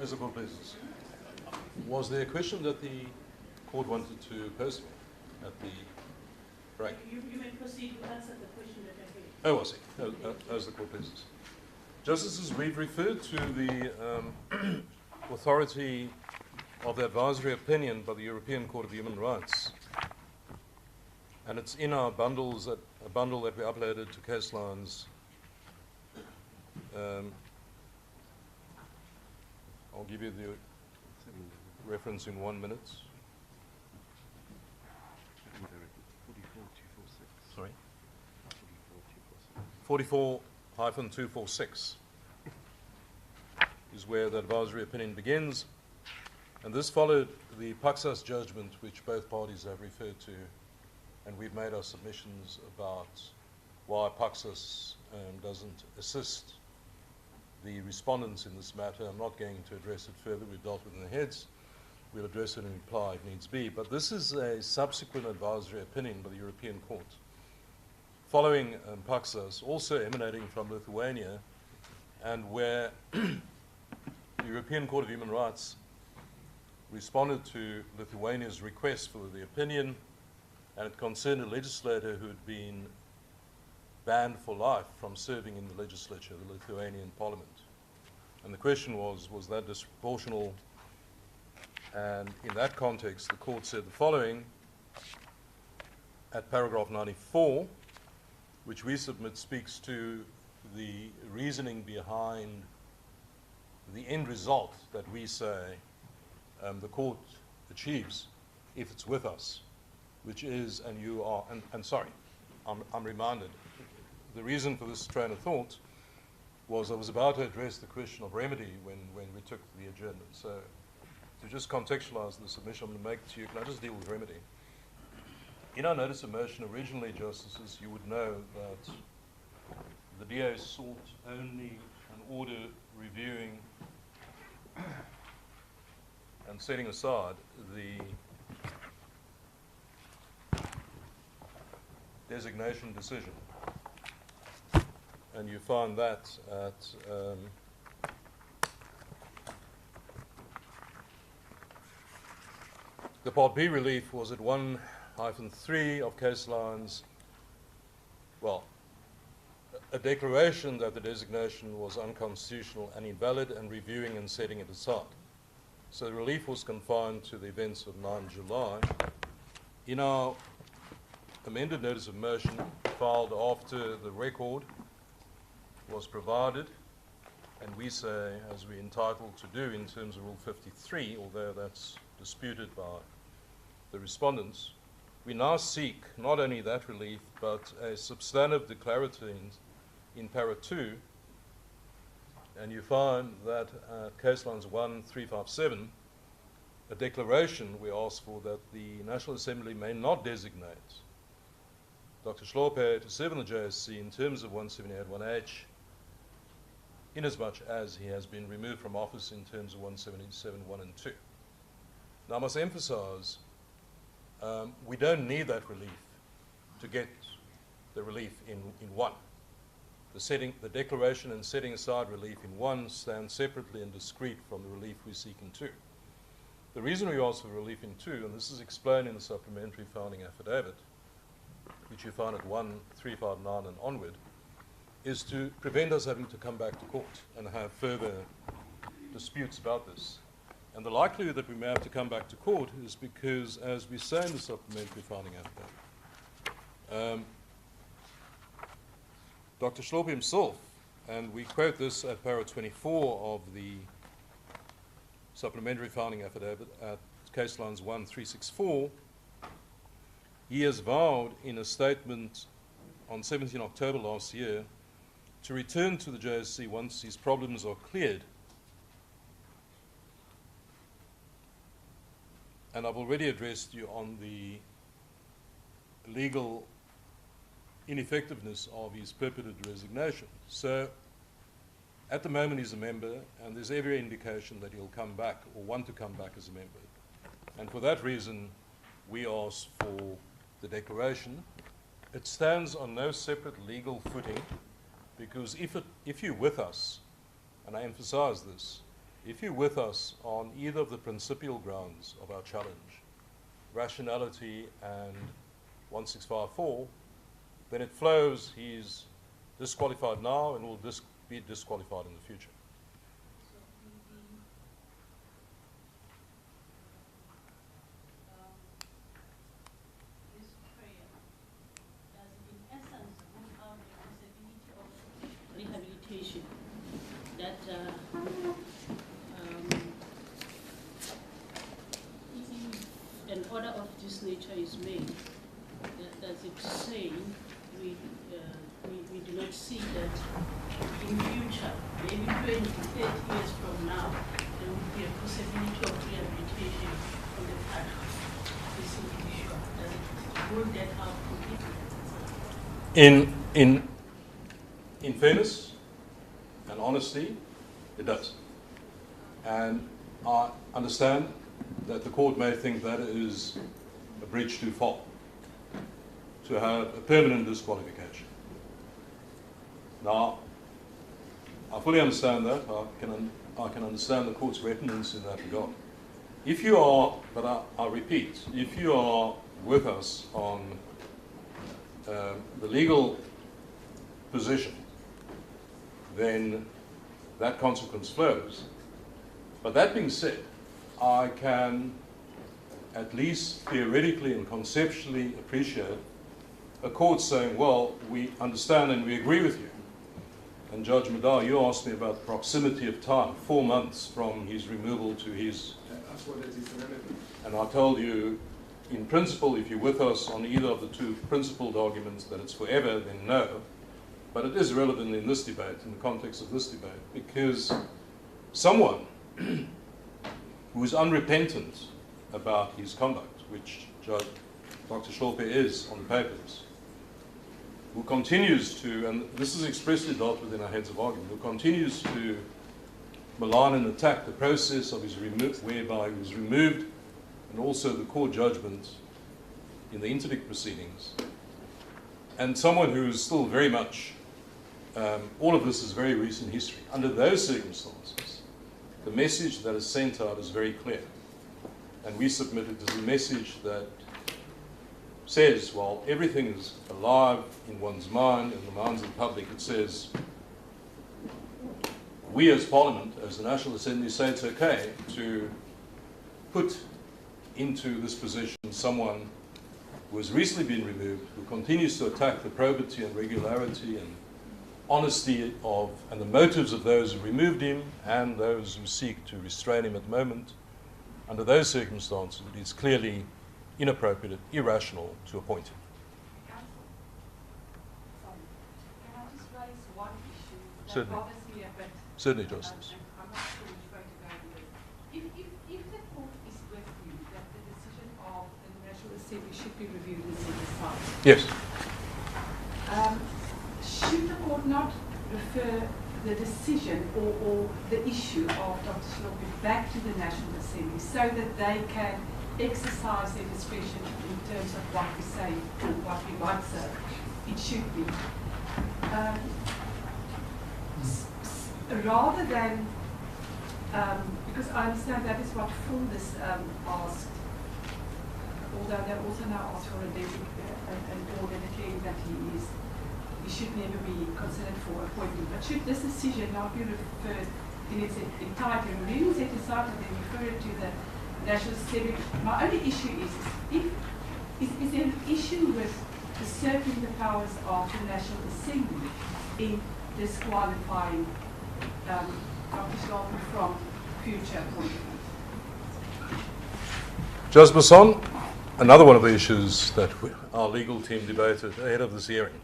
As the court pleases. Was there a question that the court wanted to pose at the break? You may proceed to answer the question that I raised. Oh, I see. As the court pleases. Justices, we've referred to the authority of the advisory opinion by the European Court of Human Rights. And it's in our bundles, a bundle that we uploaded to case lines. I'll give you the reference in 1 minute. Sorry? 44-246 is where the advisory opinion begins. And this followed the Paxas judgment, which both parties have referred to, and we've made our submissions about why Paxas doesn't assist the respondents in this matter. I'm not going to address it further. We've dealt with it in the heads. We'll address it in reply if needs be. But this is a subsequent advisory opinion by the European Court, following Paxas, also emanating from Lithuania, and where the European Court of Human Rights responded to Lithuania's request for the opinion, and it concerned a legislator who had been banned for life from serving in the legislature, the Lithuanian parliament. And the question was that disproportional? And in that context, the court said the following at paragraph 94, which we submit speaks to the reasoning behind the end result that we say the court achieves if it's with us, which is, and you are, and sorry, I'm reminded, the reason for this train of thought was I was about to address the question of remedy when we took the agenda. So to just contextualize the submission I'm going to make to you, can I just deal with remedy? In our notice of motion originally, Justices, you would know that the DA sought only an order reviewing and setting aside the designation decision. And you find that at the Part B relief was at 1-3 of case lines, well, a declaration that the designation was unconstitutional and invalid, and reviewing and setting it aside. So the relief was confined to the events of 9 July. In our amended notice of motion, filed after the record was provided, and we say, as we're entitled to do in terms of Rule 53, although that's disputed by the respondents, we now seek not only that relief, but a substantive declarative in para 2, and you find that case lines 1-357, a declaration we ask for that the National Assembly may not designate Dr. Hlophe to serve in the JSC in terms of 178(1)H, inasmuch as he has been removed from office in terms of 177(1) and 2. Now I must emphasize, we don't need that relief to get the relief in 1. The declaration and setting aside relief in 1 stand separately and discrete from the relief we seek in 2. The reason we ask for relief in 2, and this is explained in the supplementary founding affidavit, which you find at 1-359 and onward, is to prevent us having to come back to court and have further disputes about this. And the likelihood that we may have to come back to court is because, as we say in the supplementary founding affidavit, Dr. Hlophe himself, and we quote this at para 24 of the supplementary founding affidavit at case lines 1-364, he has vowed in a statement on 17 October last year to return to the JSC once his problems are cleared. And I've already addressed you on the legal ineffectiveness of his purported resignation. So at the moment he's a member, and there's every indication that he'll come back or want to come back as a member. And for that reason, we ask for the declaration. It stands on no separate legal footing, because if you're with us, and I emphasize this, if you're with us on either of the principal grounds of our challenge, rationality and 1654, then it flows he's disqualified now and will be disqualified in the future. So this prayer, does it in essence rule out the possibility of rehabilitation? That if an order of this nature is made, does it say we do not see that in future, maybe 20, 30 years from now, there will be a possibility of rehabilitation on the part of this individual? Does it rule that out completely? In fairness and honesty, it does. And I understand that the court may think that is a breach too far, to have a permanent disqualification. Now, I fully understand that. I can understand the court's reticence in that regard. If you are, but I repeat, if you are with us on the legal position, then that consequence flows. But that being said, I can at least theoretically and conceptually appreciate a court saying, well, we understand and we agree with you. And Judge Madar, you asked me about the proximity of time, 4 months from his removal to his... That's what it is relevant. And I told you, in principle, if you're with us on either of the two principled arguments that it's forever, then no. But it is relevant in this debate, in the context of this debate, because someone who is unrepentant about his conduct, which Dr. Hlophe is on the papers, who continues to, and this is expressly dealt with in our heads of argument, who continues to malign and attack the process of his whereby he was removed, and also the court judgment in the interdict proceedings, and someone who is still very much, all of this is very recent history. Under those circumstances, the message that is sent out is very clear. And we submit it as a message that says, while everything is alive in one's mind, in the minds of the public, it says, we as Parliament, as the National Assembly, say it's okay to put into this position someone who has recently been removed, who continues to attack the probity and regularity and honesty of, and the motives of those who removed him and those who seek to restrain him at the moment. Under those circumstances, it is clearly inappropriate, irrational to appoint him. Counsel, sorry. Can I just raise one issue that Certainly. bothers me a bit? Certainly, Justice. And I'm not sure which way to go with it. If the court is with you that the decision of the National Assembly should be reviewed and set aside, Yes. should the court not refer the decision or the issue of Dr. Hlophe back to the National Assembly so that they can exercise their discretion in terms of what we say or what we might say it should be? Rather than, because I understand that is what Fuldes asked, although they also now asked for an order declaring that he should never be considered for appointment. But should this decision not be referred in its entirety, reviewed, set aside, and then refer it to the National Assembly? My only issue is there an issue with usurping the powers of the National Assembly in disqualifying Dr. Hlophe from future appointment? Judge Basson, another one of the issues that our legal team debated ahead of this hearing.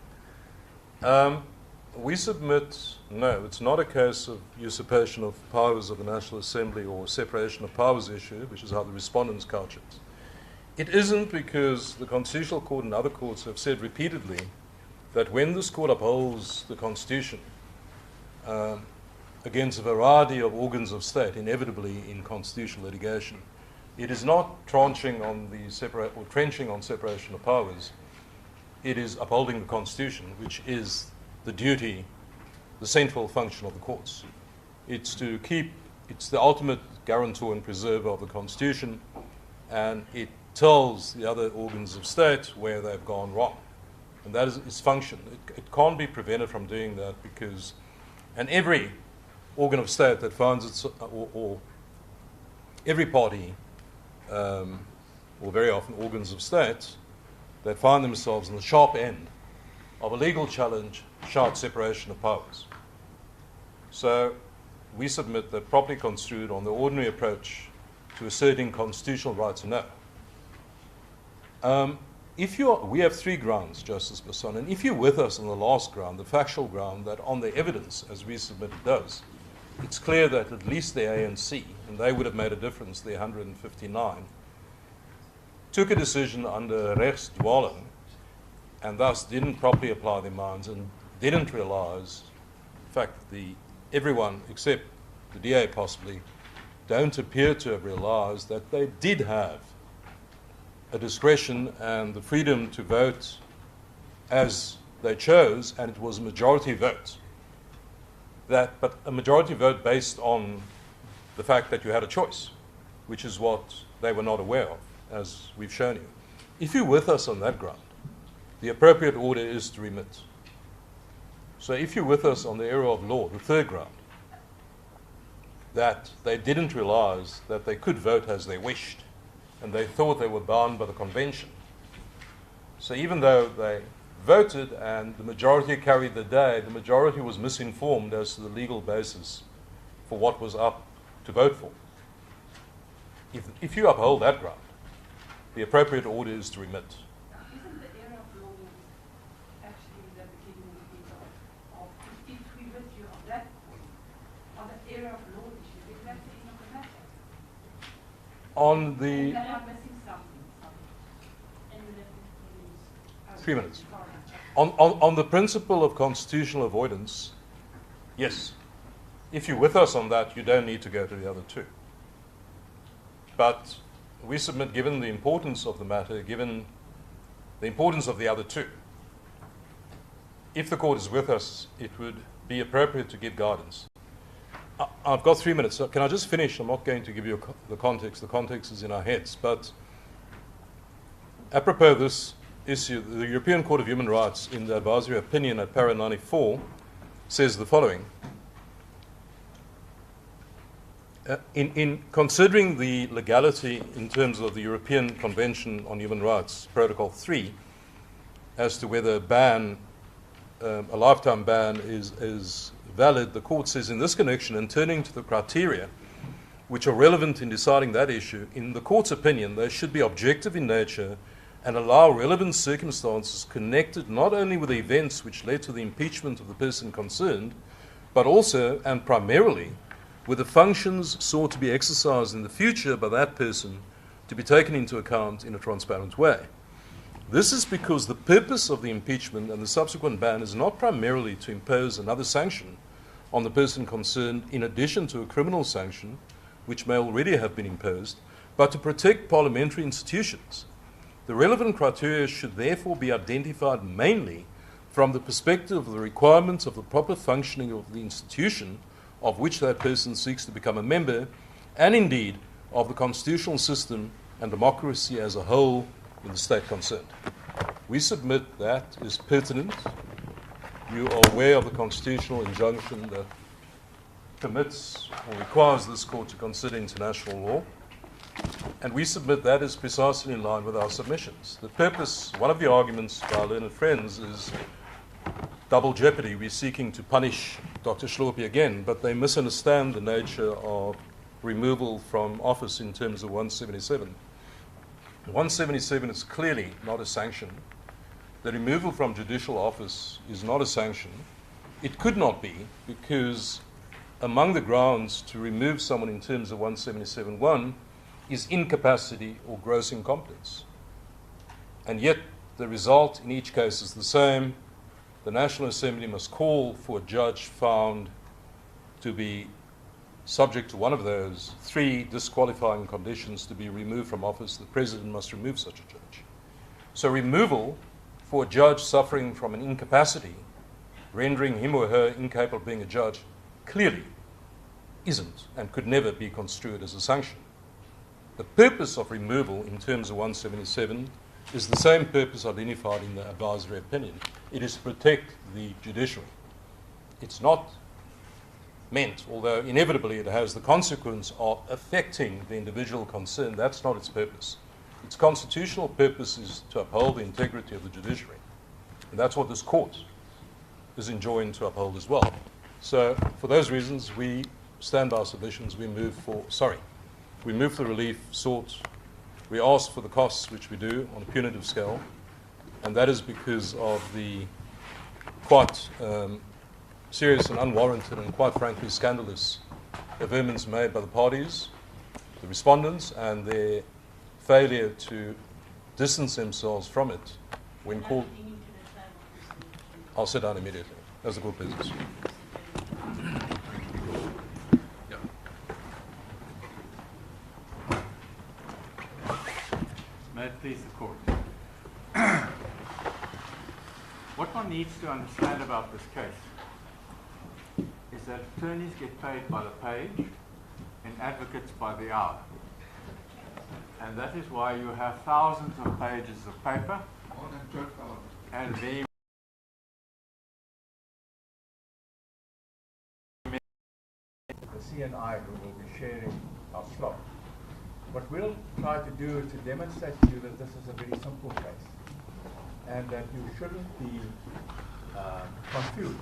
We submit, no, it's not a case of usurpation of powers of the National Assembly or separation of powers issue, which is how the respondents couch it. It isn't, because the Constitutional Court and other courts have said repeatedly that when this court upholds the Constitution against a variety of organs of state, inevitably in constitutional litigation, it is not trenching on separation of powers. It is upholding the Constitution, which is the duty, the central function of the courts. It's to keep it's the ultimate guarantor and preserver of the Constitution, and it tells the other organs of state where they've gone wrong. And that is its function. It can't be prevented from doing that because, and every organ of state that finds its, or every party, or very often organs of state, that find themselves on the sharp end of a legal challenge shout separation of powers. So we submit that properly construed on the ordinary approach to asserting constitutional rights or no. We have three grounds, Justice Basson, and if you're with us on the last ground, the factual ground, that on the evidence, as we submit it does, it's clear that at least the ANC, and they would have made a difference, the 159, took a decision under rechtsdwaling and thus didn't properly apply their minds and didn't realize, in fact, everyone except the DA possibly don't appear to have realized that they did have a discretion and the freedom to vote as they chose, and it was a majority vote. But a majority vote based on the fact that you had a choice, which is what they were not aware of, as we've shown you. If you're with us on that ground, the appropriate order is to remit. So if you're with us on the error of law, the third ground, that they didn't realize that they could vote as they wished, and they thought they were bound by the convention. So even though they voted and the majority carried the day, the majority was misinformed as to the legal basis for what was up to vote for. If you uphold that ground, the appropriate order is to remit. Isn't the error of law actually the beginning of if we withdrew on that point, on the error of law issue, because that's the end of the matter? On the... And I'm missing something. And we have to 3 minutes. Sorry. On the principle of constitutional avoidance, yes. If you're with us on that, you don't need to go to the other two. But we submit, given the importance of the matter, given the importance of the other two, if the court is with us, it would be appropriate to give guidance. I've got 3 minutes. So can I just finish? I'm not going to give you the context. The context is in our heads. But apropos of this issue, the European Court of Human Rights, in the advisory opinion at para 94, says the following. In considering the legality in terms of the European Convention on Human Rights, Protocol 3, as to whether a ban, a lifetime ban is valid, the court says in this connection, and turning to the criteria which are relevant in deciding that issue, in the court's opinion, they should be objective in nature and allow relevant circumstances connected not only with the events which led to the impeachment of the person concerned, but also and primarily with the functions sought to be exercised in the future by that person to be taken into account in a transparent way. This is because the purpose of the impeachment and the subsequent ban is not primarily to impose another sanction on the person concerned in addition to a criminal sanction, which may already have been imposed, but to protect parliamentary institutions. The relevant criteria should therefore be identified mainly from the perspective of the requirements of the proper functioning of the institution of which that person seeks to become a member, and indeed of the constitutional system and democracy as a whole in the state concerned. We submit that is pertinent. You are aware of the constitutional injunction that permits or requires this court to consider international law, and we submit that is precisely in line with our submissions. The purpose, one of the arguments by our learned friends is double jeopardy. We're seeking to punish Dr. Hlophe again, but they misunderstand the nature of removal from office in terms of 177. 177 is clearly not a sanction. The removal from judicial office is not a sanction. It could not be, because among the grounds to remove someone in terms of 177.1 is incapacity or gross incompetence. And yet the result in each case is the same. The National Assembly must call for a judge found to be subject to one of those three disqualifying conditions to be removed from office. The President must remove such a judge. So removal for a judge suffering from an incapacity, rendering him or her incapable of being a judge, clearly isn't and could never be construed as a sanction. The purpose of removal in terms of 177 is the same purpose identified in the advisory opinion. It is to protect the judiciary. It's not meant, although inevitably it has the consequence of affecting the individual concerned. That's not its purpose. Its constitutional purpose is to uphold the integrity of the judiciary. And that's what this court is enjoined to uphold as well. So for those reasons, we stand by our submissions. We move for the relief sought. We ask for the costs, which we do on a punitive scale, and that is because of the quite serious and unwarranted and quite frankly scandalous averments made by the parties, the respondents, and their failure to distance themselves from it when called. I'll sit down immediately. That's a good business. May it please the court. What one needs to understand about this case is that attorneys get paid by the page and advocates by the hour. And that is why you have thousands of pages of paper and very the CNI who will be sharing our slot. What we'll try to do is to demonstrate to you that this is a very simple case and that you shouldn't be confused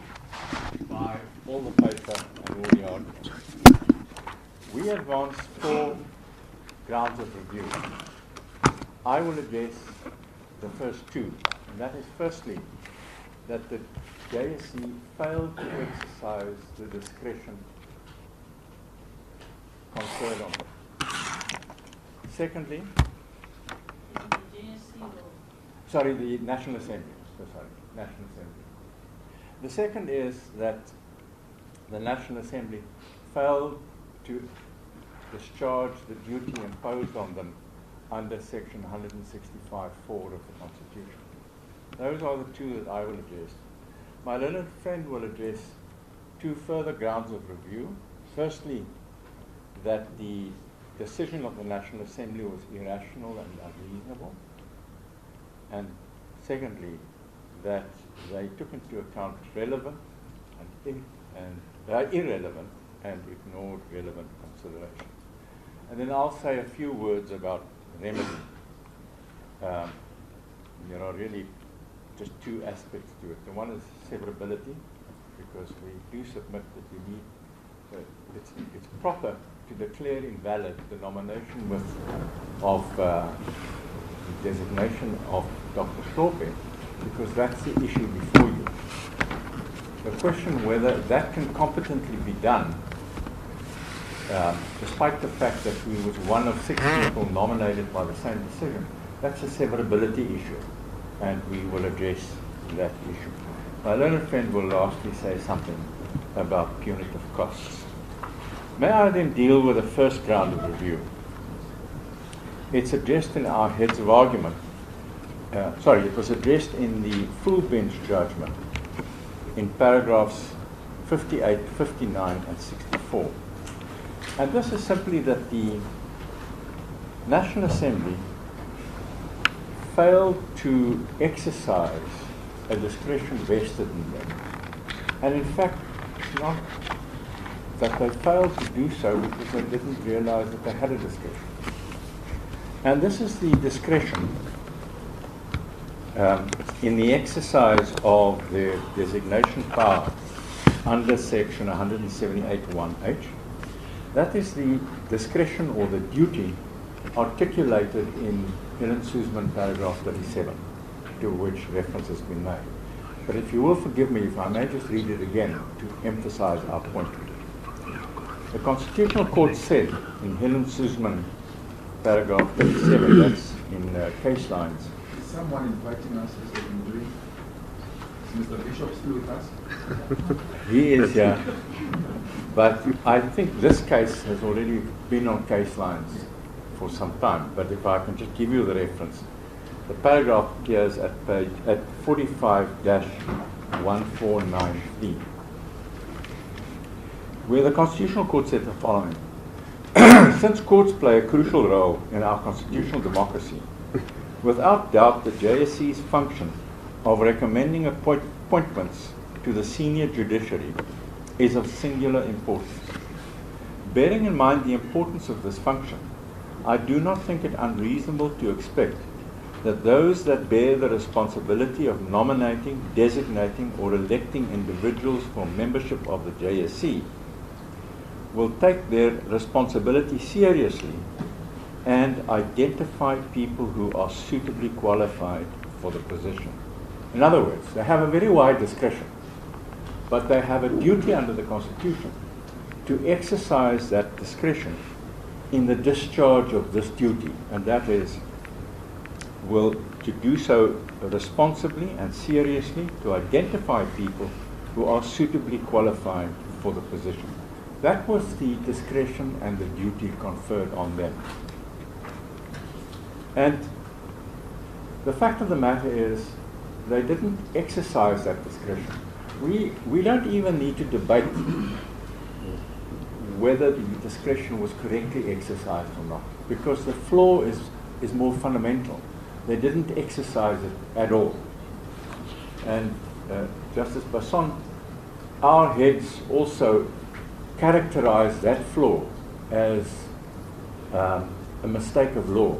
by all the paper and all the arguments. We advanced 4 grounds of review. I will address the first 2, and that is firstly that the JSC failed to exercise the discretion conferred on them. Secondly, the National Assembly. National Assembly. The second is that the National Assembly failed to discharge the duty imposed on them under Section 165(4) of the Constitution. Those are the 2 that I will address. My learned friend will address 2 further grounds of review. Firstly, that the decision of the National Assembly was irrational and unreasonable. And secondly, that they took into account relevant and irrelevant and ignored relevant considerations. And then I'll say a few words about remedy. There are really just 2 aspects to it. The one is severability, because we do submit that we need, it's proper to declare invalid the nomination of the designation of Dr. Hlophe, because that's the issue before you. The question whether that can competently be done, despite the fact that he was one of 6 people nominated by the same decision, that's a severability issue, and we will address that issue. My learned friend will lastly say something about punitive costs. May I then deal with the first ground of review? It's addressed in our heads of argument. It was addressed in the full bench judgment in paragraphs 58, 59, and 64. And this is simply that the National Assembly failed to exercise a discretion vested in them. And in fact, it's not that they failed to do so because they didn't realize that they had a discretion. And this is the discretion in the exercise of their designation power under Section 178(1)(h). That is the discretion or the duty articulated in Helen Suzman paragraph 37, to which reference has been made. But if you will forgive me, if I may just read it again to emphasize our point. The Constitutional Court said in Helen Suzman paragraph 37, that's in case lines. Is someone inviting us as a jury? Is Mr. Bishop still with us? He is here. But I think this case has already been on case lines for some time. But if I can just give you the reference. The paragraph appears at 45-149D. where the Constitutional Court said the following. Since courts play a crucial role in our constitutional democracy, without doubt the JSC's function of recommending appointments to the senior judiciary is of singular importance. Bearing in mind the importance of this function, I do not think it unreasonable to expect that those that bear the responsibility of nominating, designating, or electing individuals for membership of the JSC will take their responsibility seriously and identify people who are suitably qualified for the position. In other words, they have a very wide discretion, but they have a duty under the Constitution to exercise that discretion in the discharge of this duty, and that is, to do so responsibly and seriously, to identify people who are suitably qualified for the position. That was the discretion and the duty conferred on them. And the fact of the matter is, they didn't exercise that discretion. We don't even need to debate whether the discretion was correctly exercised or not, because the flaw is more fundamental. They didn't exercise it at all. And Justice Basson, our heads also characterized that flaw as a mistake of law.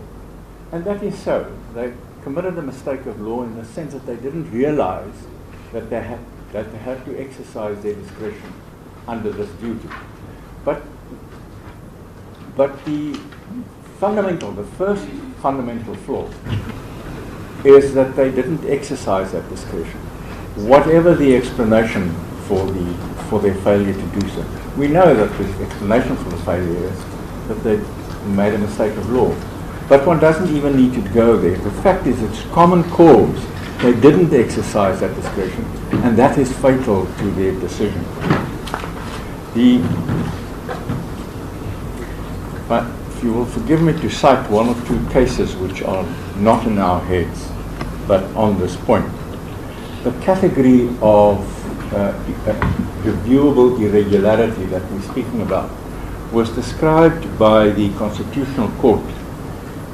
And that is so. They committed a mistake of law in the sense that they didn't realize that they had to exercise their discretion under this duty. But the first fundamental flaw is that they didn't exercise that discretion, whatever the explanation for their failure to do so. We know that the explanation for the failure is that they made a mistake of law. But one doesn't even need to go there. The fact is, it's common cause. They didn't exercise that discretion, and that is fatal to their decision. But if you will forgive me to cite one or two cases which are not in our heads, but on this point. The category of reviewable irregularity that we're speaking about was described by the Constitutional Court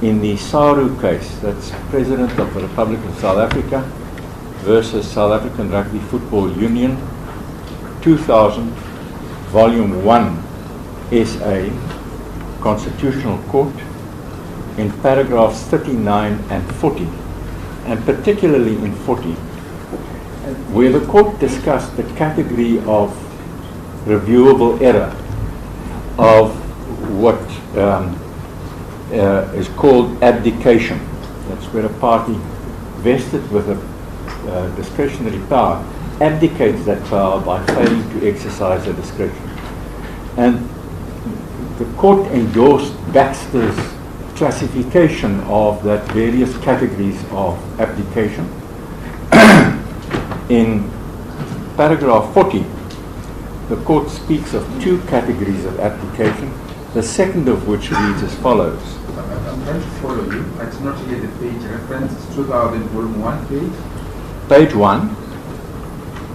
in the Saru case, that's President of the Republic of South Africa versus South African Rugby Football Union, 2000, Volume 1, SA, Constitutional Court, in paragraphs 39 and 40, and particularly in 40, where the court discussed the category of reviewable error of what is called abdication. That's where a party vested with a discretionary power abdicates that power by failing to exercise their discretion. And the court endorsed Baxter's classification of that various categories of abdication. In paragraph 40, the court speaks of two categories of abdication, the second of which reads as follows. I'm trying to follow you. I did not get the page reference. It's 2000, volume 1 page. Page 1,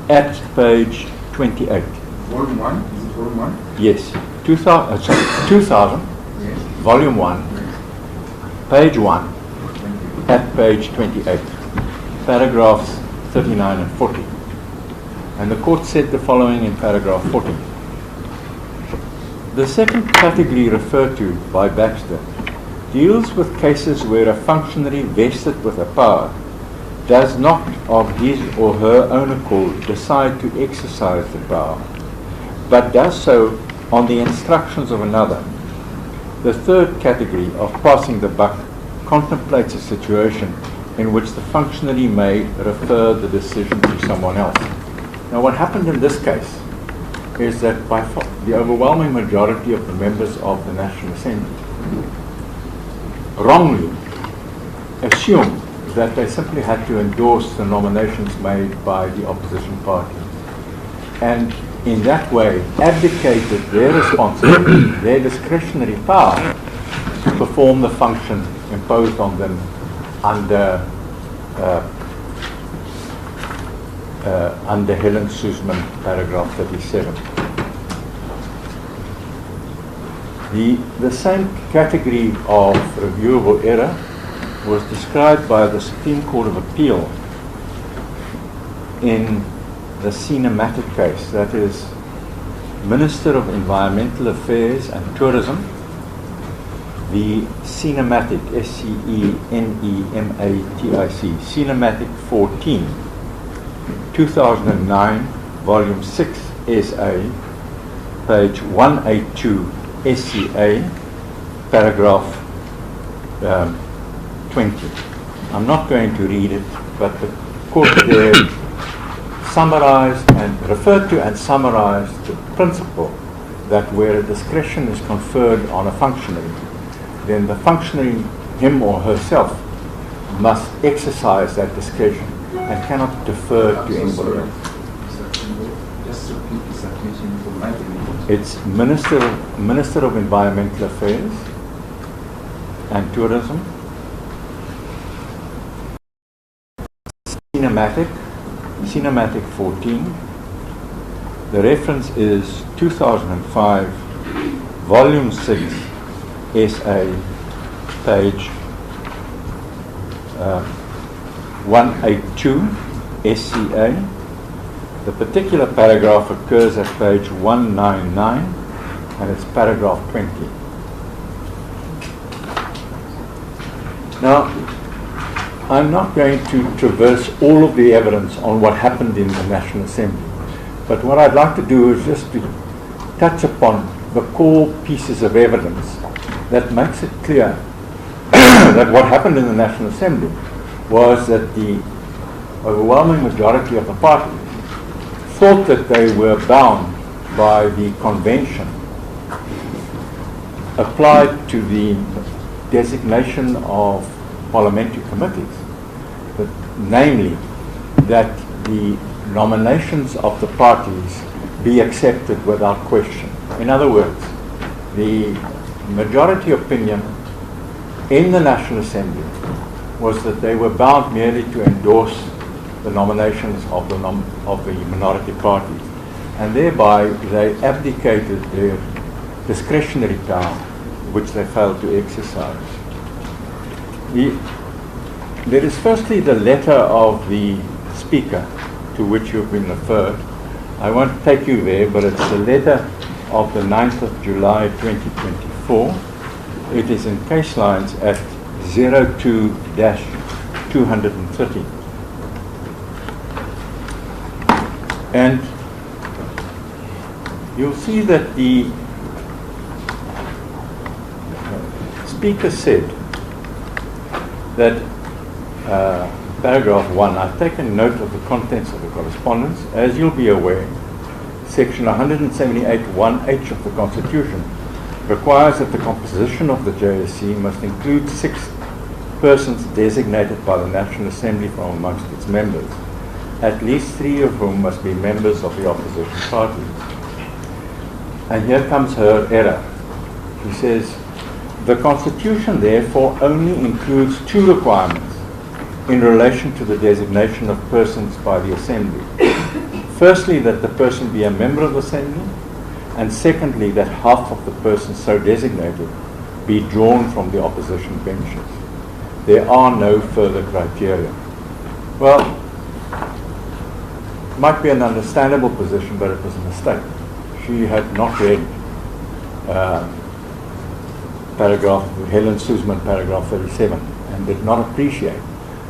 at page 28. Volume 1? Is it volume 1? Yes. 2000, Yes. volume 1, Yes. page 1, Thank you. at page 28, paragraphs 39 and 40. And the court said the following in paragraph 40. The second category referred to by Baxter deals with cases where a functionary vested with a power does not of his or her own accord decide to exercise the power, but does so on the instructions of another. The third category of passing the buck contemplates a situation in which the functionary may refer the decision to someone else. Now, what happened in this case is that by the overwhelming majority of the members of the National Assembly wrongly assumed that they simply had to endorse the nominations made by the opposition party, and in that way abdicated their responsibility, their discretionary power to perform the function imposed on them under Helen Suzman, paragraph 37. The same category of reviewable error was described by the Supreme Court of Appeal in the cinematic case, that is, Minister of Environmental Affairs and Tourism, the cinematic, S-C-E-N-E-M-A-T-I-C, cinematic 14, 2009, volume 6, SA, page 182, SCA, paragraph 20. I'm not going to read it, but the court there summarized and referred to and summarized the principle that where a discretion is conferred on a functionary, then the functionary, him or herself, must exercise that discretion and cannot defer to anybody else. Just repeat the citation for my benefit. It's Minister of Environmental Affairs and Tourism, cinematic 14. The reference is 2005, volume 6, SA, page 182, SCA. The particular paragraph occurs at page 199, and it's paragraph 20. Now, I'm not going to traverse all of the evidence on what happened in the National Assembly, but what I'd like to do is just to touch upon the core pieces of evidence that makes it clear that what happened in the National Assembly was that the overwhelming majority of the parties thought that they were bound by the convention applied to the designation of parliamentary committees, but namely that the nominations of the parties be accepted without question. In other words, the majority opinion in the National Assembly was that they were bound merely to endorse the nominations of the minority parties, and thereby they abdicated their discretionary power, which they failed to exercise. There is firstly the letter of the Speaker to which you've been referred. I won't take you there, but it's the letter of the 9th of July 2024. It is in case lines at 02-230. And you'll see that the Speaker said that paragraph 1, I've taken note of the contents of the correspondence. As you'll be aware, section 178(1)(h) of the Constitution requires that the composition of the JSC must include 6 persons designated by the National Assembly from amongst its members, at least 3 of whom must be members of the opposition parties. And here comes her error. She says, the Constitution therefore only includes 2 requirements in relation to the designation of persons by the Assembly. Firstly, that the person be a member of the Assembly, and secondly, that half of the persons so designated be drawn from the opposition benches. There are no further criteria. Well, it might be an understandable position, but it was a mistake. She had not read Helen Suzman, paragraph 37, and did not appreciate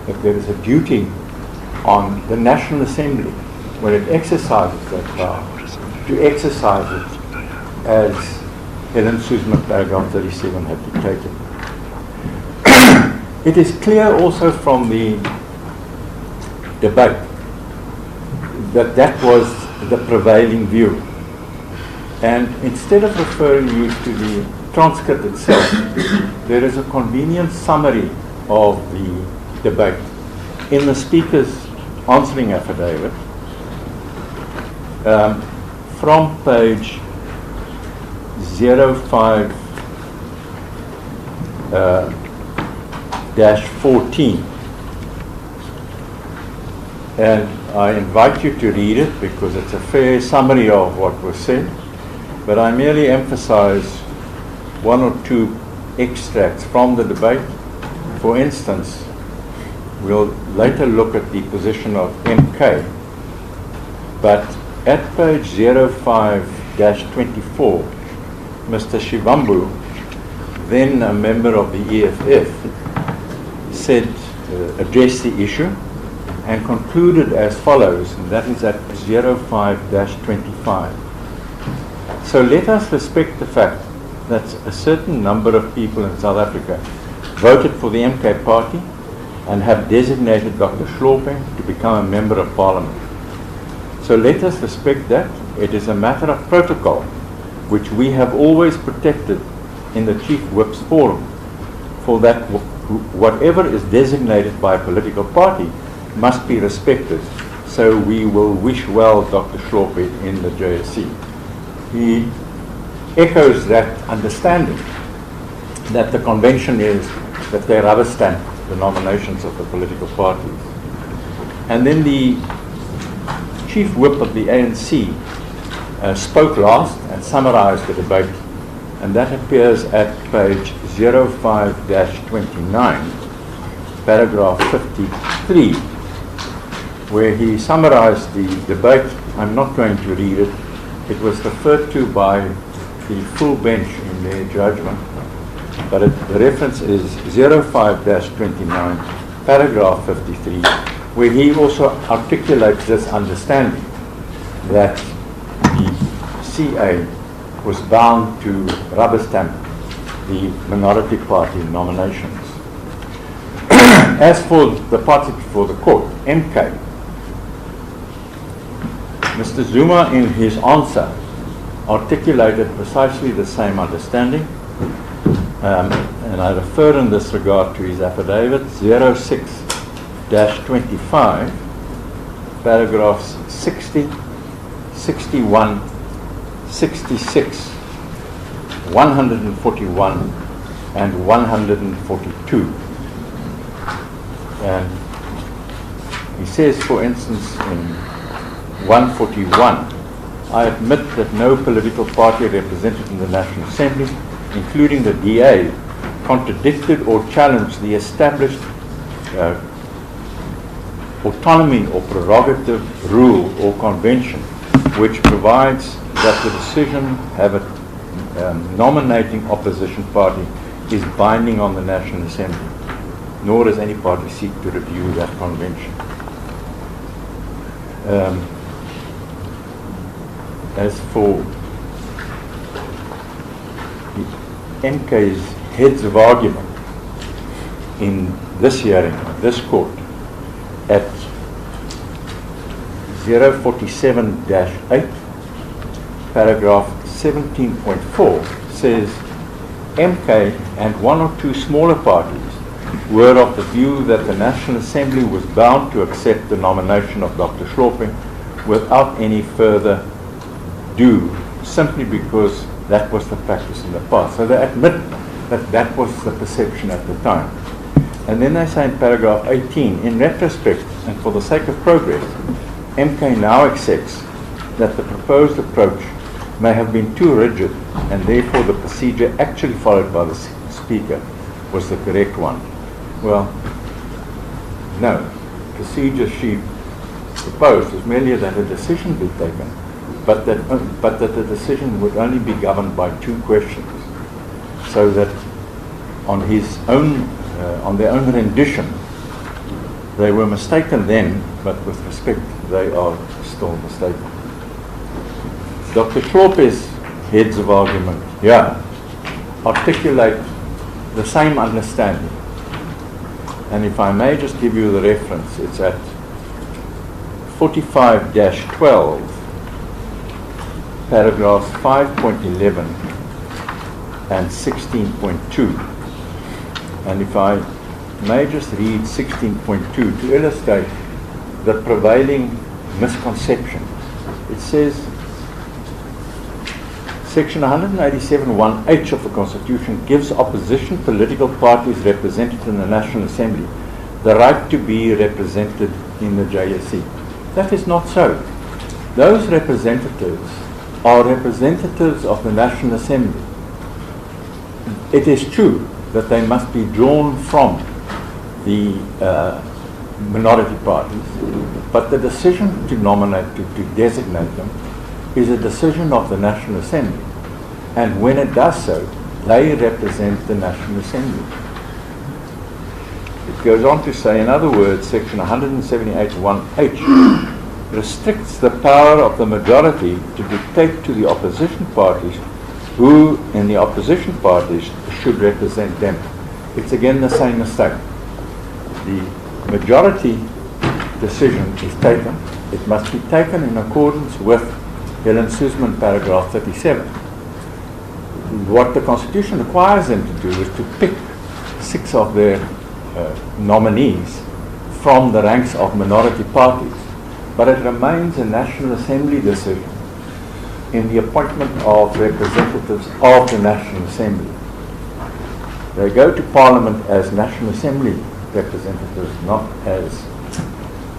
that there is a duty on the National Assembly, when it exercises that power, to exercise it as Helen Suzman, paragraph 37, had dictated. It is clear also from the debate that that was the prevailing view. And instead of referring you to the transcript itself, there is a convenient summary of the debate in the Speaker's answering affidavit from page 05-14. And I invite you to read it because it's a fair summary of what was said, but I merely emphasize one or two extracts from the debate. For instance, we'll later look at the position of MK, but at page 05-24, Mr. Shivambu, then a member of the EFF, said, addressed the issue and concluded as follows, and that is at 05-25. So let us respect the fact that a certain number of people in South Africa voted for the MK party and have designated Dr. Hlophe to become a member of parliament. So let us respect that. It is a matter of protocol, which we have always protected in the Chief Whip's forum, for that whatever is designated by a political party must be respected. So we will wish well Dr. Hlophe in the JSC. He echoes that understanding that the convention is that they rubber stamp the nominations of the political parties. And then the Chief Whip of the ANC spoke last and summarized the debate, and that appears at page 05-29, paragraph 53, where he summarized the debate. I'm not going to read it. It was referred to by the full bench in their judgment, but the reference is 05-29, paragraph 53, where he also articulates this understanding that the CA was bound to rubber stamp the minority party nominations. As for the party before the court, MK, Mr. Zuma in his answer articulated precisely the same understanding, and I refer in this regard to his affidavit 06-25, paragraphs 60, 61, 66, 141 and 142. And he says, for instance, in 141, I admit that no political party represented in the National Assembly, including the DA, contradicted or challenged the established autonomy or prerogative rule or convention which provides that the decision of a nominating opposition party is binding on the National Assembly, nor does any party seek to review that convention. As for MK's heads of argument in this hearing, this court, at 047-8, paragraph 17.4, says MK and one or two smaller parties were of the view that the National Assembly was bound to accept the nomination of Dr. Hlophe without any further ado, simply because that was the practice in the past. So they admit that that was the perception at the time. And then they say in paragraph 18, in retrospect and for the sake of progress, MK now accepts that the proposed approach may have been too rigid and therefore the procedure actually followed by the Speaker was the correct one. Well, no. Procedure she proposed was merely that a decision be taken, but that the decision would only be governed by two questions, so that on his own, on their own rendition, they were mistaken then, but with respect, they are still mistaken. Dr. Hlophe's heads of argument, articulate the same understanding. And if I may just give you the reference, it's at 45-12, paragraphs 5.11 and 16.2. And if I may just read 16.2 to illustrate the prevailing misconception. It says, Section 187(1)(h) of the Constitution gives opposition political parties represented in the National Assembly the right to be represented in the JSC. That is not so. Those representatives are representatives of the National Assembly. it is true that they must be drawn from the minority parties, but the decision to nominate, to designate them, is a decision of the National Assembly. And when it does so, they represent the National Assembly. It goes on to say, in other words, section 178(1)(h) restricts the power of the majority to dictate to the opposition parties who in the opposition parties should represent them. It's again the same mistake. The majority decision is taken. It must be taken in accordance with Helen Suzman paragraph 37. What the Constitution requires them to do is to pick 6 of their nominees from the ranks of minority parties. But it remains a National Assembly decision in the appointment of representatives of the National Assembly. They go to Parliament as National Assembly representatives, not as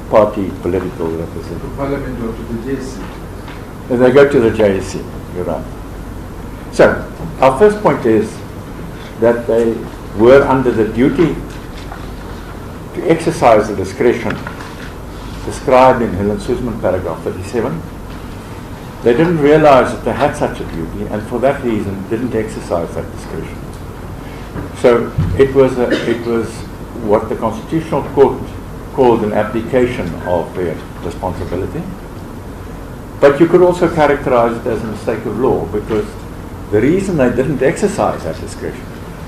party political representatives. Parliament or to the JSC? They go to the JSC, you're right. So, our first point is that they were under the duty to exercise the discretion described in Helen Suzman paragraph 37. They didn't realize that they had such a duty, and for that reason didn't exercise that discretion. So it was what the Constitutional Court called an abdication of their responsibility. But you could also characterize it as a mistake of law, because the reason they didn't exercise that discretion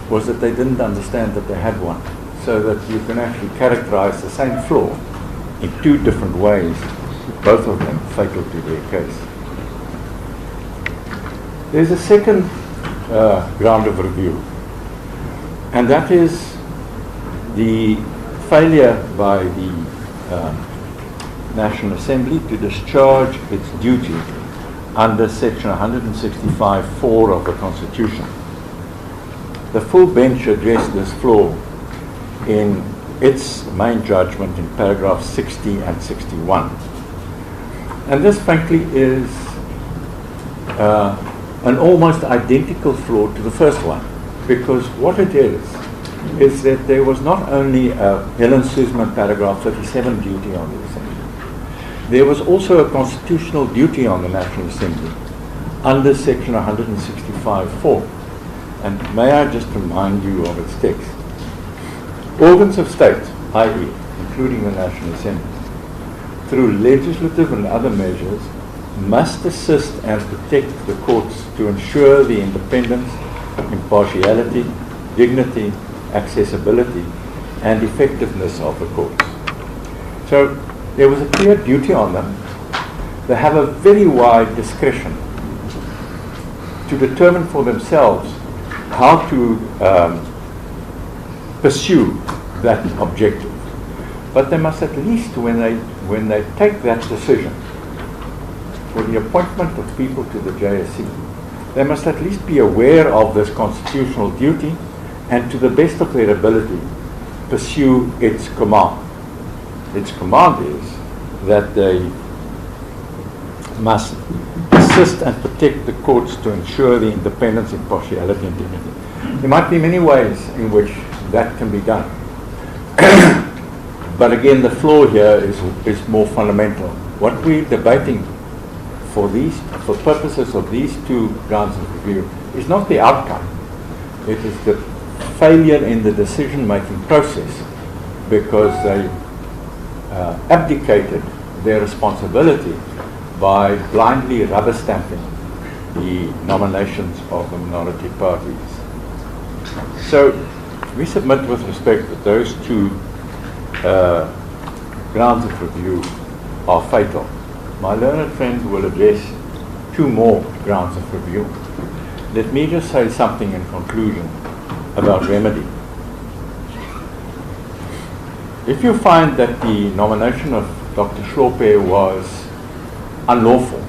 was that they didn't understand that they had one. So that you can actually characterize the same flaw in 2 different ways, both of them fatal to their case. There's a second ground of review, and that is the failure by the National Assembly to discharge its duty under section 165(4) of the Constitution. The full bench addressed this flaw in its main judgment in paragraphs 60 and 61. And this, frankly, is an almost identical flaw to the first one, because what it is that there was not only a Helen Suzman paragraph 37 duty on the Assembly, there was also a constitutional duty on the National Assembly under section 165(4). And may I just remind you of its text. Organs of state, i.e., including the National Assembly, through legislative and other measures, must assist and protect the courts to ensure the independence, impartiality, dignity, accessibility, and effectiveness of the courts. So there was a clear duty on them. They have a very wide discretion to determine for themselves how to pursue that objective. But they must at least, when they take that decision for the appointment of people to the JSC, they must at least be aware of this constitutional duty and, to the best of their ability, pursue its command. Its command is that they must assist and protect the courts to ensure the independence, impartiality, and dignity. There might be many ways in which that can be done. But again, the flaw here is more fundamental. What we're debating for purposes of these 2 grounds of review is not the outcome. It is the failure in the decision-making process, because they abdicated their responsibility by blindly rubber-stamping the nominations of the minority parties. So we submit with respect that those 2 grounds of review are fatal. My learned friend will address 2 more grounds of review. Let me just say something in conclusion about remedy. If you find that the nomination of Dr. Hlophe was unlawful,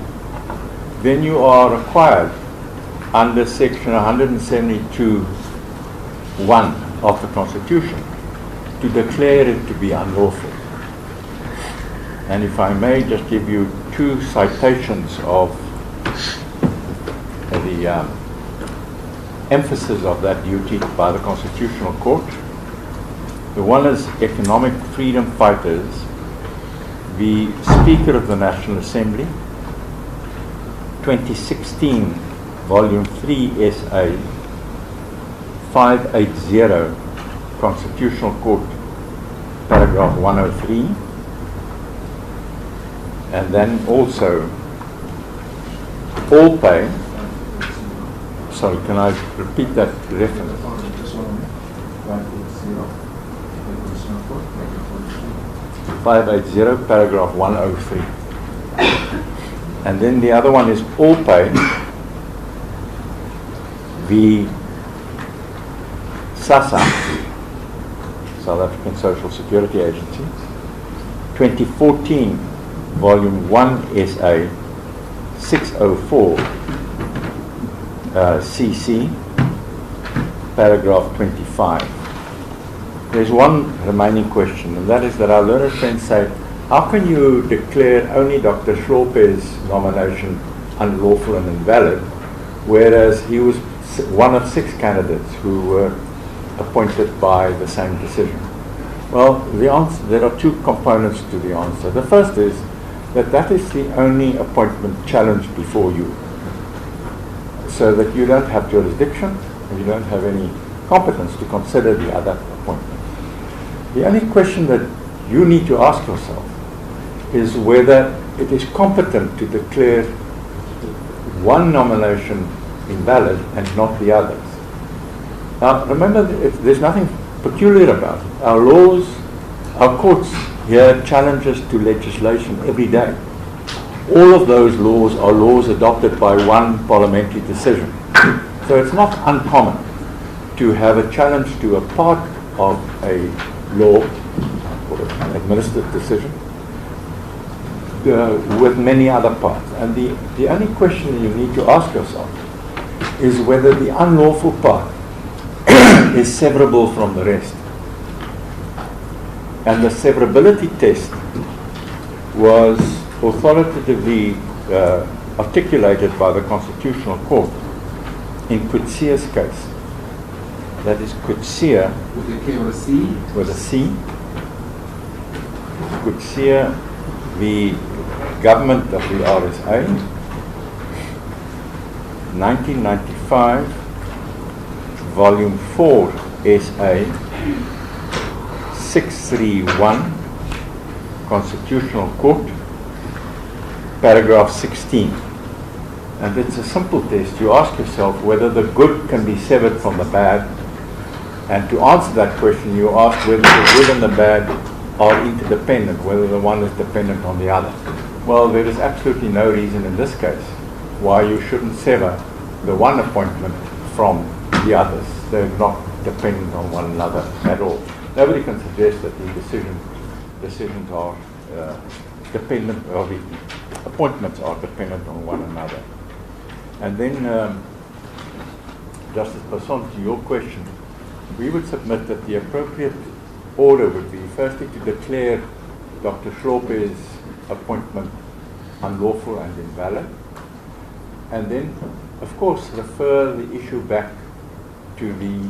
then you are required under section 172(1) of the Constitution to declare it to be unlawful. And if I may just give you 2 citations of the emphasis of that duty by the Constitutional Court. The one is Economic Freedom Fighters, the Speaker of the National Assembly, 2016, Volume 3 SA, 580, Constitutional Court, paragraph 103. And then also, all pay. Sorry, can I repeat that reference? 580, paragraph 103. And then the other one is all pay, the SASA, South African Social Security Agency, 2014, Volume 1 SA, 604, CC, paragraph 25. There's one remaining question, and that is that our learned friends say, how can you declare only Dr. Hlophe's nomination unlawful and invalid, whereas he was one of 6 candidates who were appointed by the same decision? Well, the answer, there are 2 components to the answer. The first is that is the only appointment challenged before you, so that you don't have jurisdiction and you don't have any competence to consider the other appointments. The only question that you need to ask yourself is whether it is competent to declare one nomination invalid and not the others. Now, remember, there's nothing peculiar about it. Our laws, our courts hear challenges to legislation every day. All of those laws are laws adopted by one parliamentary decision. So it's not uncommon to have a challenge to a part of a law or an administered decision with many other parts. And the only question you need to ask yourself is whether the unlawful part is severable from the rest. And the severability test was authoritatively articulated by the Constitutional Court in Coetzee's case. That is Coetzee With a K or a C? with a C. Coetzee, the government of the RSA, 1995, Volume 4 SA, 631, Constitutional Court, paragraph 16. And it's a simple test. You ask yourself whether the good can be severed from the bad. And to answer that question, you ask whether the good and the bad are interdependent, whether the one is dependent on the other. Well, there is absolutely no reason in this case why you shouldn't sever the one appointment from the others. They're not dependent on one another at all. Nobody can suggest that the decisions are dependent, or the appointments are dependent on one another. And then, Justice Basson, to your question, we would submit that the appropriate order would be firstly to declare Dr. Hlophe's appointment unlawful and invalid, and then, of course, refer the issue back to the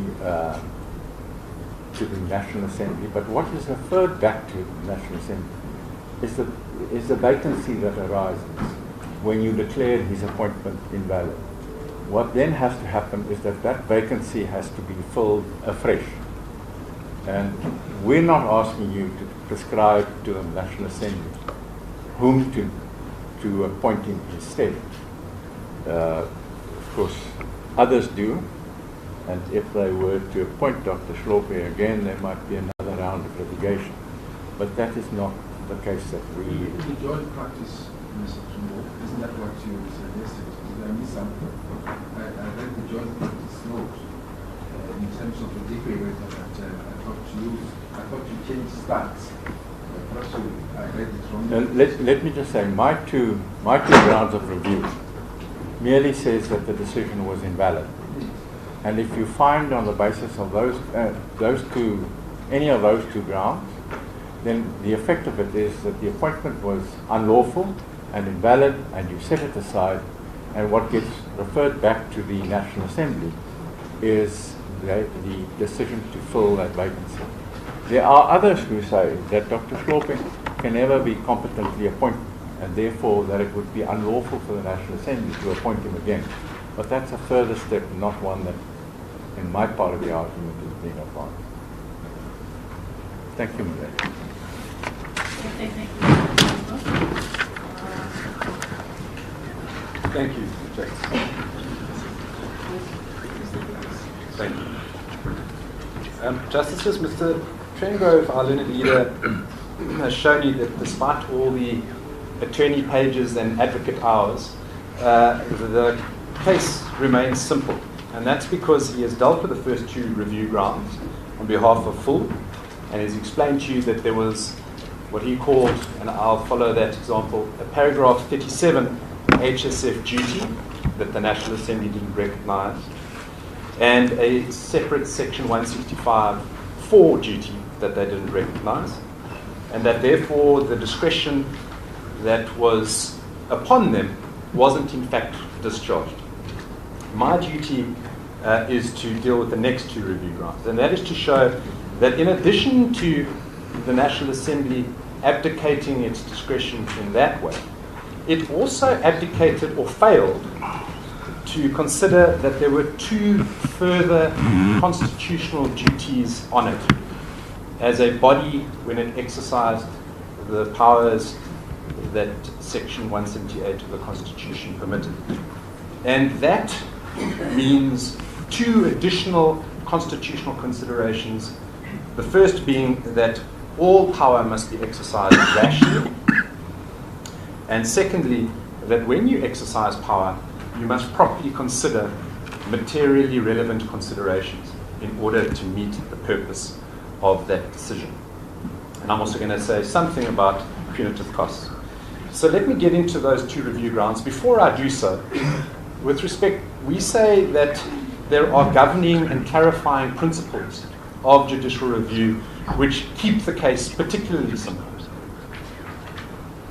National Assembly. But what is referred back to the National Assembly is the vacancy that arises when you declare his appointment invalid. What then has to happen is that vacancy has to be filled afresh. And we're not asking you to prescribe to the National Assembly whom to appoint in his stead. Of course, others do, and if they were to appoint Dr. Hlophe again, there might be another round of litigation. But that is not the case that we... The joint practice, Mr. Tumbo, isn't that what you suggested? Did I miss something? I read the joint practice note in terms of the declaration that I thought you changed stats. I read it wrong. Let me just say, my two grounds of review merely says that the decision was invalid. And if you find on the basis of any of those two grounds, then the effect of it is that the appointment was unlawful and invalid, and you set it aside, and what gets referred back to the National Assembly is the decision to fill that vacancy. There are others who say that Dr. Hlophe can never be competently appointed, and therefore that it would be unlawful for the National Assembly to appoint him again. But that's a further step, not one that, in my part of the argument, is being applied. Thank you, Madam. Thank you, James. Thank you. Justices, Mr. Trengrove, our learned leader, has shown you that despite all the attorney pages and advocate hours, the case remains simple. And that's because he has dealt with the first two review grounds on behalf of Full, and has explained to you that there was what he called, and I'll follow that example, a paragraph 37 HSF duty that the National Assembly didn't recognize, and a separate section 165(4) duty that they didn't recognize, and that therefore the discretion that was upon them wasn't in fact discharged. My duty is to deal with the next two review grounds, and that is to show that in addition to the National Assembly abdicating its discretion in that way, it also abdicated or failed to consider that there were two further constitutional duties on it as a body when it exercised the powers that Section 178 of the Constitution permitted. And that means two additional constitutional considerations. The first being that all power must be exercised rationally. And secondly, that when you exercise power, you must properly consider materially relevant considerations in order to meet the purpose of that decision. And I'm also going to say something about punitive costs. So let me get into those two review grounds. Before I do so, with respect, we say that there are governing and clarifying principles of judicial review which keep the case particularly simple.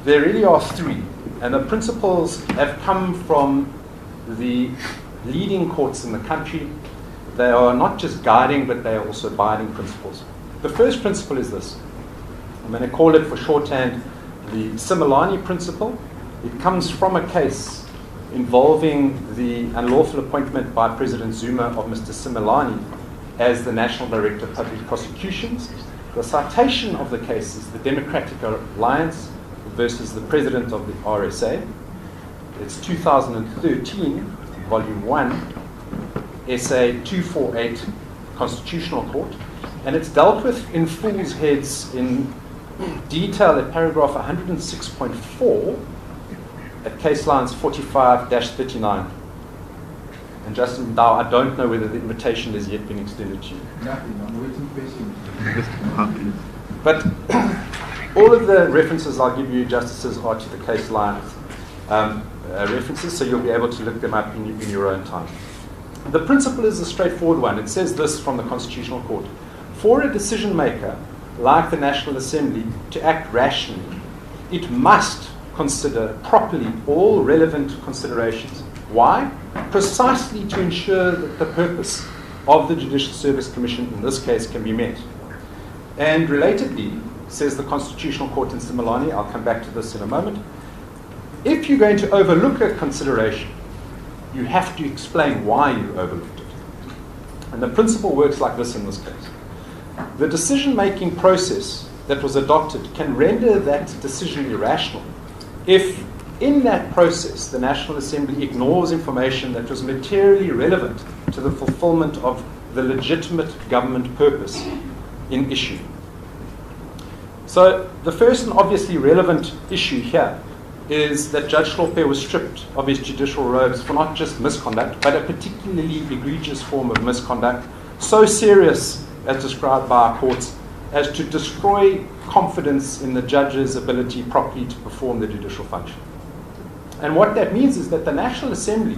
There really are three, and the principles have come from the leading courts in the country. They are not just guiding, but they are also binding principles. The first principle is this. I'm going to call it for shorthand the Simelane principle. It comes from a case involving the unlawful appointment by President Zuma of Mr. Simelane as the National Director of Public Prosecutions. The citation of the case is the Democratic Alliance versus the President of the RSA. It's 2013, Volume 1, Essay 248, Constitutional Court. And it's dealt with in Fool's Heads in detail at paragraph 106.4 at case lines 45-39. And Justin Dow, I don't know whether the invitation has yet been extended to you. Nothing, I'm waiting patiently. But all of the references I'll give you, Justices, are to the case lines references, so you'll be able to look them up in your own time. The principle is a straightforward one. It says this from the Constitutional Court. For a decision maker, like the National Assembly, to act rationally, it must consider properly all relevant considerations. Why? Precisely to ensure that the purpose of the Judicial Service Commission in this case can be met. And relatedly, says the Constitutional Court in Simelane, I'll come back to this in a moment, if you're going to overlook a consideration, you have to explain why you overlooked it. And the principle works like this in this case. The decision-making process that was adopted can render that decision irrational if in that process the National Assembly ignores information that was materially relevant to the fulfillment of the legitimate government purpose in issue. So the first and obviously relevant issue here is that Judge Hlophe was stripped of his judicial robes for not just misconduct, but a particularly egregious form of misconduct, so serious as described by our courts as to destroy confidence in the judge's ability properly to perform the judicial function. And what that means is that the National Assembly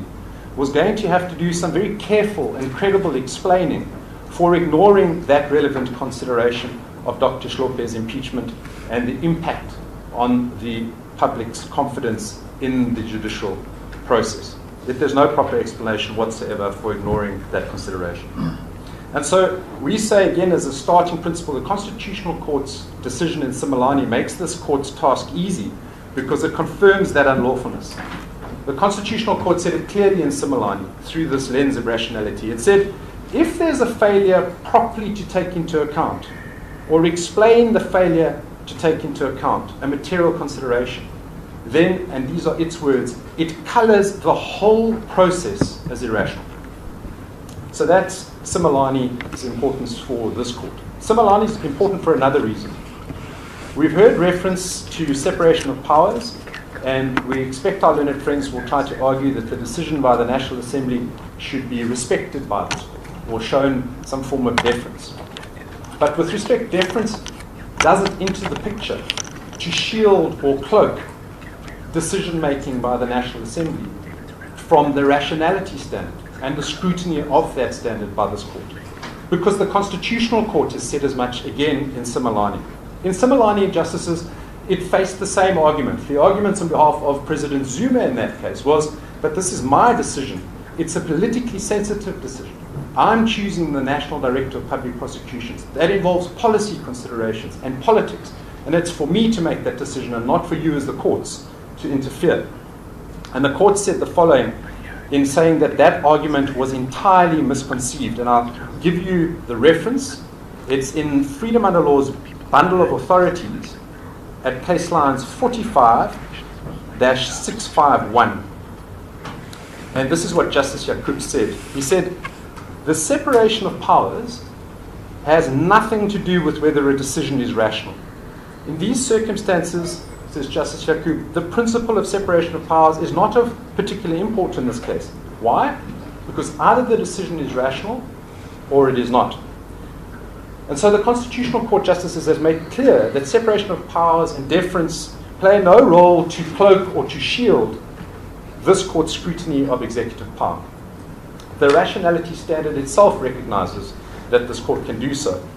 was going to have to do some very careful and credible explaining for ignoring that relevant consideration of Dr. Hlophe's impeachment and the impact on the public's confidence in the judicial process. that there's no proper explanation whatsoever for ignoring that consideration. And so we say, again, as a starting principle, the Constitutional Court's decision in Similani makes this court's task easy because it confirms that unlawfulness. The Constitutional Court said it clearly in Similani through this lens of rationality. It said, if there's a failure properly to take into account or explain the failure to take into account a material consideration, then, and these are its words, it colors the whole process as irrational. So that's Similani's importance for this court. Similani is important for another reason. We've heard reference to separation of powers, and we expect our learned friends will try to argue that the decision by the National Assembly should be respected by this court, or shown some form of deference. But with respect, deference doesn't enter the picture to shield or cloak decision-making by the National Assembly from the rationality standard and the scrutiny of that standard by this court. Because the Constitutional Court has said as much again in Similani. In Similani, justices, it faced the same argument. The arguments on behalf of President Zuma in that case was, but this is my decision. It's a politically sensitive decision. I'm choosing the National Director of Public Prosecutions. That involves policy considerations and politics. And it's for me to make that decision and not for you as the courts to interfere. And the court said the following in saying that that argument was entirely misconceived. And I'll give you the reference. It's in Freedom Under Law's bundle of authorities at case lines 45-651. And this is what Justice Yaqub said. He said, the separation of powers has nothing to do with whether a decision is rational. In these circumstances, says Justice Yaqub, the principle of separation of powers is not of particular import in this case. Why? Because either the decision is rational or it is not. And so the Constitutional Court justices has made clear that separation of powers and deference play no role to cloak or to shield this court's scrutiny of executive power. The rationality standard itself recognizes that this court can do so.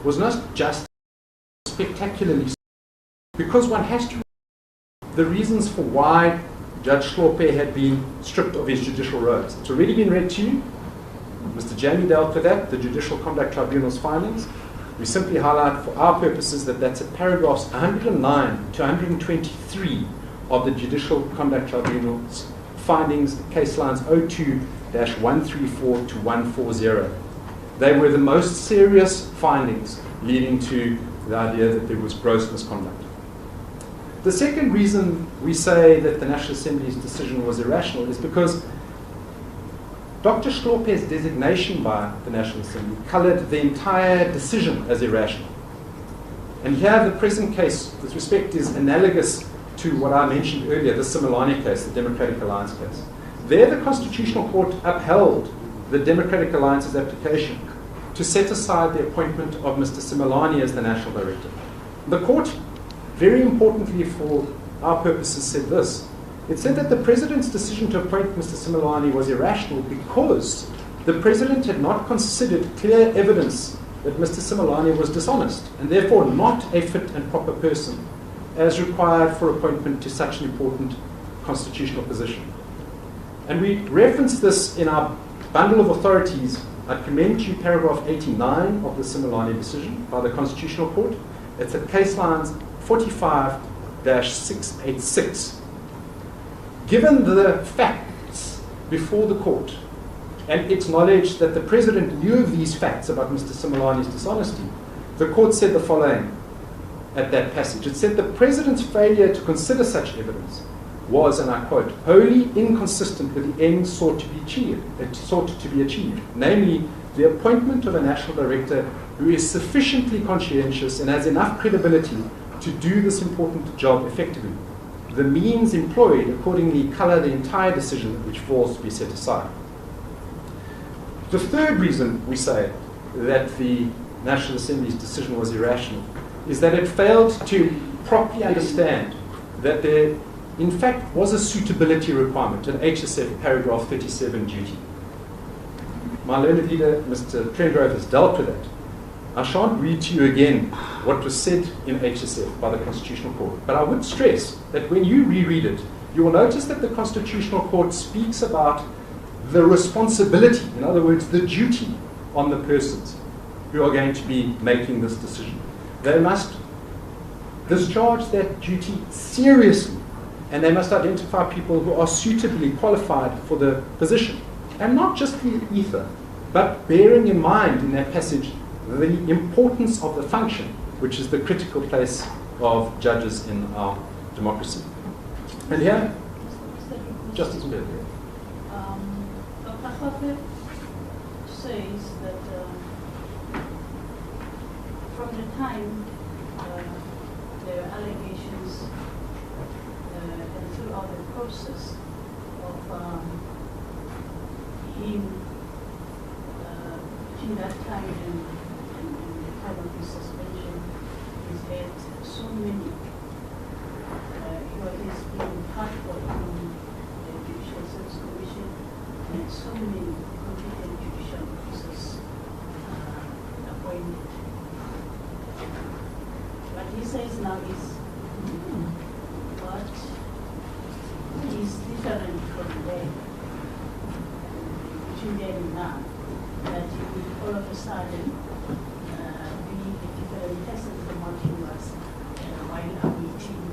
was not just spectacularly, because one has to the reasons for why Judge Hlophe had been stripped of his judicial robes. It's already been read to you. Mr. Jamie dealt with that, the Judicial Conduct Tribunal's findings. We simply highlight for our purposes that that's at paragraphs 109 to 123 of the Judicial Conduct Tribunal's findings, case lines 02-134 to 140. They were the most serious findings leading to the idea that there was gross misconduct. The second reason we say that the National Assembly's decision was irrational is because Dr. Hlophe's designation by the National Assembly colored the entire decision as irrational. And here the present case, with respect, is analogous to what I mentioned earlier, the Similani case, the Democratic Alliance case. There the Constitutional Court upheld the Democratic Alliance's application to set aside the appointment of Mr. Similani as the National Director. The Court, very importantly for our purposes, said this. It said that the President's decision to appoint Mr. Similani was irrational because the President had not considered clear evidence that Mr. Similani was dishonest and therefore not a fit and proper person as required for appointment to such an important constitutional position. And we reference this in our bundle of authorities. I commend you paragraph 89 of the Similani decision by the Constitutional Court. It's at case lines 45-686. Given the facts before the court and its knowledge that the President knew of these facts about Mr. Similani's dishonesty, the court said the following at that passage. It said the President's failure to consider such evidence was, and I quote, wholly inconsistent with the ends sought to be achieved, namely the appointment of a national director who is sufficiently conscientious and has enough credibility to do this important job effectively. The means employed accordingly color the entire decision which falls to be set aside. The third reason we say that the National Assembly's decision was irrational is that it failed to properly understand that there, in fact, was a suitability requirement, an HSF paragraph 37 duty. My learned leader, Mr. Trengrove, has dealt with that. I shan't read to you again what was said in HSF by the Constitutional Court, but I would stress that when you reread it, you will notice that the Constitutional Court speaks about the responsibility, in other words, the duty on the persons who are going to be making this decision. They must discharge that duty seriously, and they must identify people who are suitably qualified for the position. And not just the ether, but bearing in mind in that passage the importance of the function, which is the critical place of judges in our democracy. And here, Justice Miller. Dr. Hlophe says that from the time there are allegations and throughout the process of him between that time and the time of his suspension, he's had so many. He has been part of the Judicial Service Commission and so many competent judicial officers appointed. What he says now is what is different from then, between then and now, that he will all of a sudden be a different person from what he was while awaiting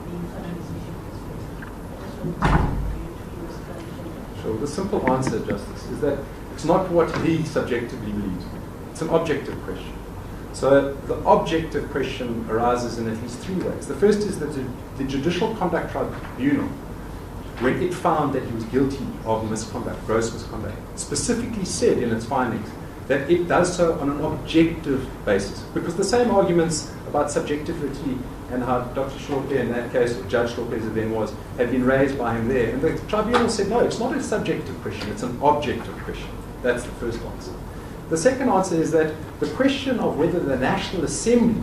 the finalization process. I just want you to understand. Sure. The simple answer, Justice, is that it's not what he subjectively believes. It's an objective question. So the objective question arises in at least three ways. The first is that the Judicial Conduct Tribunal, when it found that he was guilty of misconduct, gross misconduct, specifically said in its findings that it does so on an objective basis. Because the same arguments about subjectivity and how Dr. Hlophe in that case, or Judge Hlophe as it then was, had been raised by him there. And the tribunal said, no, it's not a subjective question, it's an objective question. That's the first answer. The second answer is that the question of whether the National Assembly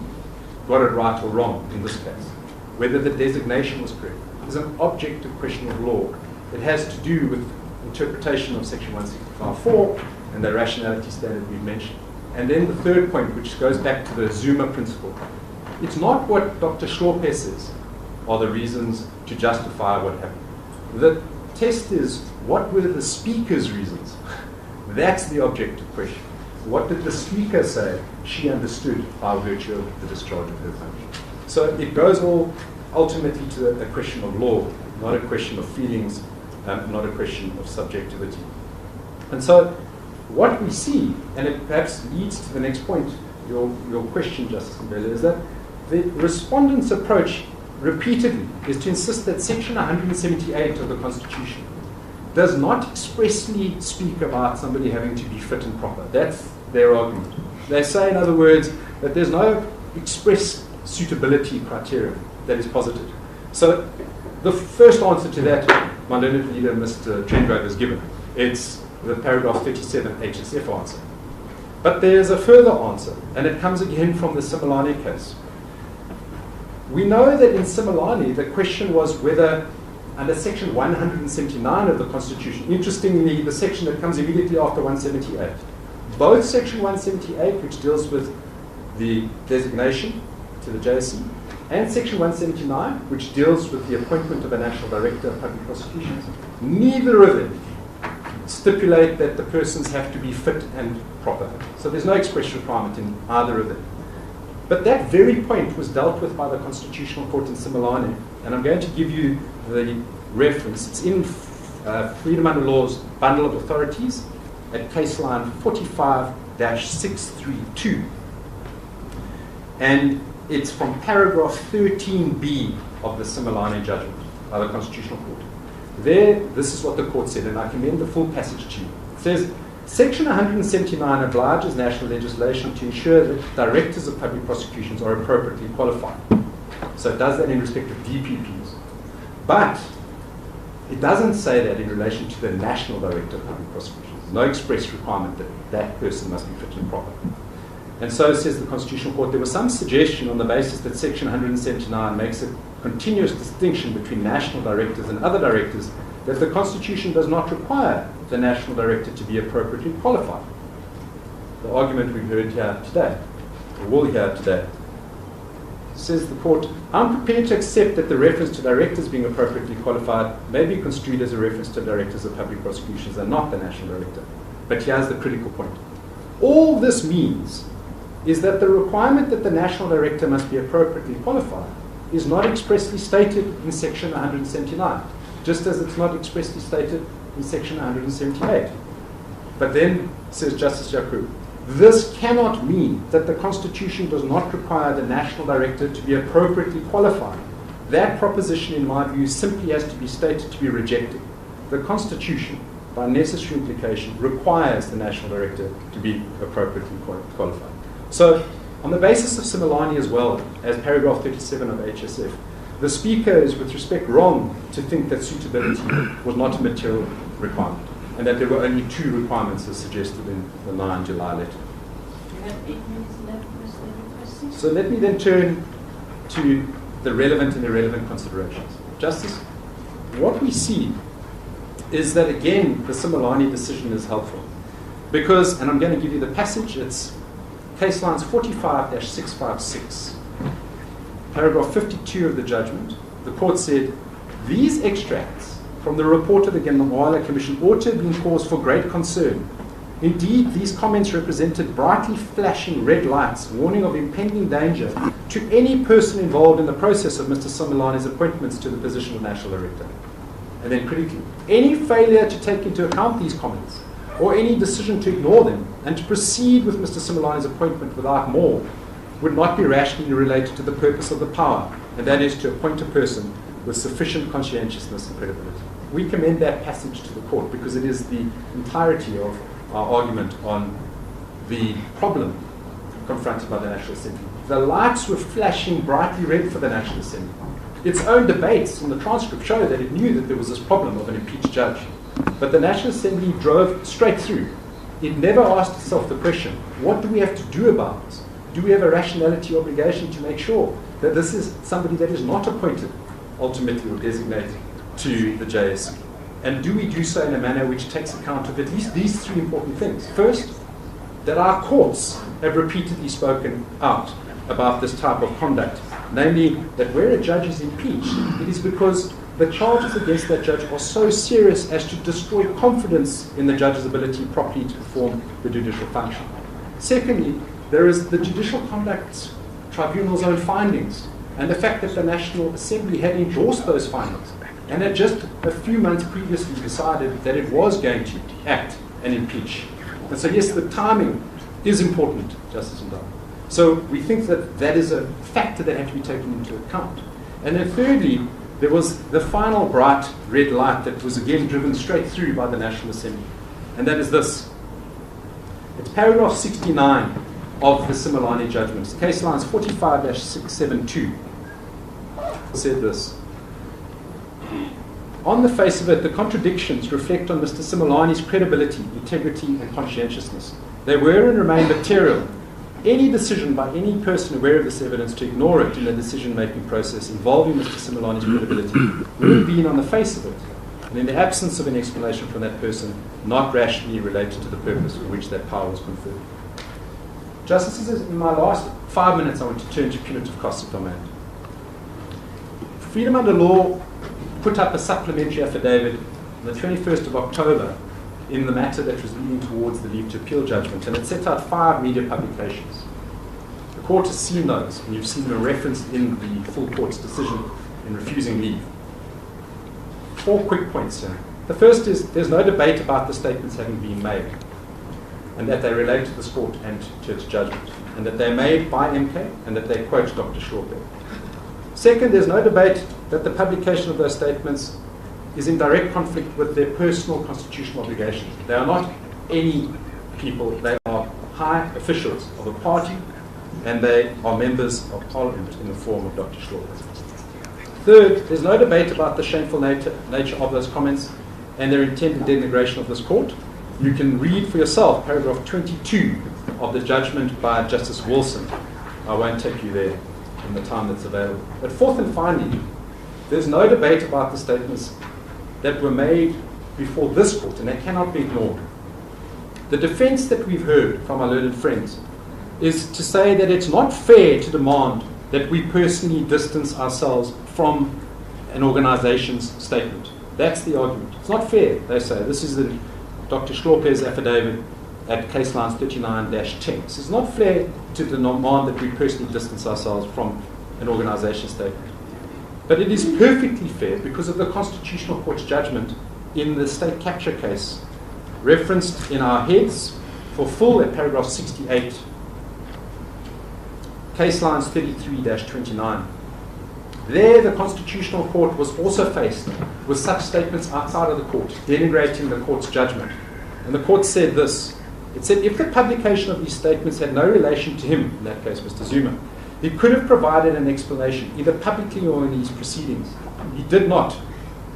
got it right or wrong in this case, whether the designation was correct, is an objective question of law. It has to do with interpretation of Section 165.4 and the rationality standard we've mentioned. And then the third point, which goes back to the Zuma principle. It's not what Dr. Hlophe says are the reasons to justify what happened. The test is, what were the speaker's reasons? That's the objective question. What did the speaker say she understood by virtue of the discharge of her function? So it goes all ultimately to a question of law, not a question of feelings, not a question of subjectivity. And so what we see, and it perhaps leads to the next point, your question, Justice Mbele, is that the respondent's approach repeatedly is to insist that Section 178 of the Constitution does not expressly speak about somebody having to be fit and proper. That's their argument. They say, in other words, that there's no express suitability criteria that is posited. So the first answer to that, my learned leader, Mr. Trendgrove, has given. It's the paragraph 37 HSF answer. But there's a further answer, and it comes again from the Similani case. We know that in Similani, the question was whether, under Section 179 of the Constitution, interestingly, the section that comes immediately after 178, both Section 178, which deals with the designation to the JSC, and Section 179, which deals with the appointment of a National Director of Public Prosecutions, neither of them stipulate that the persons have to be fit and proper. So there's no express requirement in either of them. But that very point was dealt with by the Constitutional Court in Similani, and I'm going to give you the reference. It's in Freedom Under Law's Bundle of Authorities at case line 45-632. And it's from paragraph 13b of the Similani judgment by the Constitutional Court. There, this is what the court said, and I commend the full passage to you. It says, Section 179 obliges national legislation to ensure that directors of public prosecutions are appropriately qualified. So it does that in respect of DPPs. But it doesn't say that in relation to the National Director of Public Prosecutions. No express requirement that that person must be fit and proper. And so says the Constitutional Court, there was some suggestion on the basis that Section 179 makes a continuous distinction between national directors and other directors, that the Constitution does not require the national director to be appropriately qualified. The argument we've heard here today, or will hear today, says the court, I'm prepared to accept that the reference to directors being appropriately qualified may be construed as a reference to directors of public prosecutions and not the national director. But here's the critical point. All this means is that the requirement that the national director must be appropriately qualified is not expressly stated in Section 179, just as it's not expressly stated in Section 178. But then, says Justice Jacob, this cannot mean that the Constitution does not require the national director to be appropriately qualified. That proposition, in my view, simply has to be stated to be rejected. The Constitution, by necessary implication, requires the national director to be appropriately qualified. So, on the basis of Similani as well as paragraph 37 of HSF, the Speaker is, with respect, wrong to think that suitability was not a material requirement, and that there were only two requirements as suggested in the 9 July letter. You have 8 minutes left, Mr. Question. So let me then turn to the relevant and irrelevant considerations. Justice, what we see is that, again, the Similani decision is helpful. Because, and I'm going to give you the passage, it's case lines 45-656. Paragraph 52 of the judgment, the court said, these extracts from the report of the Genwala Commission ought to have been cause for great concern. Indeed, these comments represented brightly flashing red lights, warning of impending danger to any person involved in the process of Mr. Similani's appointments to the position of National Director. And then critically, any failure to take into account these comments, or any decision to ignore them, and to proceed with Mr. Similani's appointment without more, would not be rationally related to the purpose of the power, and that is to appoint a person with sufficient conscientiousness and credibility. We commend that passage to the court because it is the entirety of our argument on the problem confronted by the National Assembly. The lights were flashing brightly red for the National Assembly. Its own debates on the transcript show that it knew that there was this problem of an impeached judge. But the National Assembly drove straight through. It never asked itself the question, what do we have to do about this? Do we have a rationality obligation to make sure that this is somebody that is not appointed, ultimately, or designated to the JSC? And do we do so in a manner which takes account of at least these three important things? First, that our courts have repeatedly spoken out about this type of conduct, namely that where a judge is impeached, it is because the charges against that judge are so serious as to destroy confidence in the judge's ability properly to perform the judicial function. Secondly, there is the Judicial Conduct Tribunal's own findings, and the fact that the National Assembly had endorsed those findings, and had just a few months previously decided that it was going to act and impeach. And so yes, the timing is important, Justice Ndaba. So we think that that is a factor that had to be taken into account. And then thirdly, there was the final bright red light that was again driven straight through by the National Assembly. And that is this. It's paragraph 69 of the Similani judgments, case lines 45-672. Said this. On the face of it, the contradictions reflect on Mr. Similani's credibility, integrity, and conscientiousness. They were and remain material. Any decision by any person aware of this evidence to ignore it in the decision-making process involving Mr. Similani's credibility would have been, on the face of it, and in the absence of an explanation from that person, not rationally related to the purpose for which that power was conferred. Justices, in my last 5 minutes, I want to turn to punitive costs, if I may. Freedom Under Law put up a supplementary affidavit on the 21st of October in the matter that was leading towards the leave to appeal judgment, and it set out 5 media publications. The court has seen those, and you've seen them referenced in the full court's decision in refusing leave. 4 quick points here. The first is there's no debate about the statements having been made, and that they relate to this court and to its judgment, and that they're made by MK, and that they quote Dr. Hlophe. Second, there's no debate that the publication of those statements is in direct conflict with their personal constitutional obligations. They are not any people, they are high officials of a party, and they are members of parliament in the form of Dr. Hlophe. Third, there's no debate about the shameful nature of those comments and their intended denigration of this court. You can read for yourself paragraph 22 of the judgment by Justice Wilson. I won't take you there in the time that's available. But fourth and finally, there's no debate about the statements that were made before this court, and they cannot be ignored. The defense that we've heard from our learned friends is to say that it's not fair to demand that we personally distance ourselves from an organization's statement. That's the argument. It's not fair, they say. This is in Dr. Hlophe's affidavit at case lines 39-10. So it's not fair to demand that we personally distance ourselves from an organization's statement. But it is perfectly fair because of the Constitutional Court's judgment in the state capture case, referenced in our heads for full at paragraph 68, case lines 33-29. There, the Constitutional Court was also faced with such statements outside of the court, denigrating the court's judgment. And the court said this. It said, if the publication of these statements had no relation to him, in that case, Mr. Zuma, he could have provided an explanation, either publicly or in these proceedings. He did not.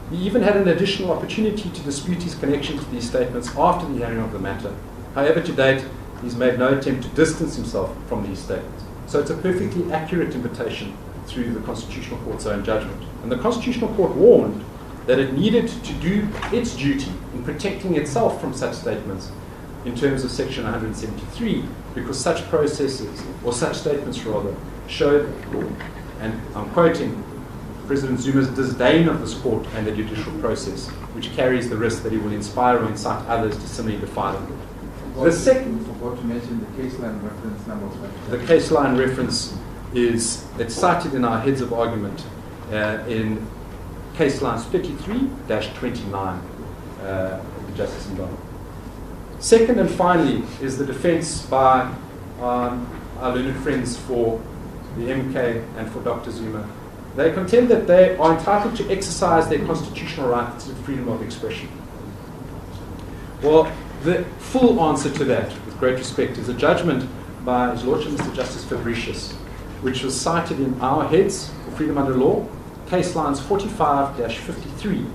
He even had an additional opportunity to dispute his connection to these statements after the hearing of the matter. However, to date, he's made no attempt to distance himself from these statements. So it's a perfectly accurate invitation through the Constitutional Court's own judgment. And the Constitutional Court warned that it needed to do its duty in protecting itself from such statements in terms of Section 173, because such processes, or such statements rather, showed, and I'm quoting, President Zuma's disdain of this court and the judicial process, which carries the risk that he will inspire or incite others to similarly defy them. The second, forgot to mention the case line reference number. The case line reference is, it's cited in our heads of argument in case lines 33-29, Justice Ndaba. Second and finally is the defense by our learned friends for the MK and for Dr. Zuma. They contend that they are entitled to exercise their constitutional right to freedom of expression. Well, the full answer to that, with great respect, is a judgment by His Lordship Mr. Justice Fabricius, which was cited in our heads for freedom under law, case lines 45-53,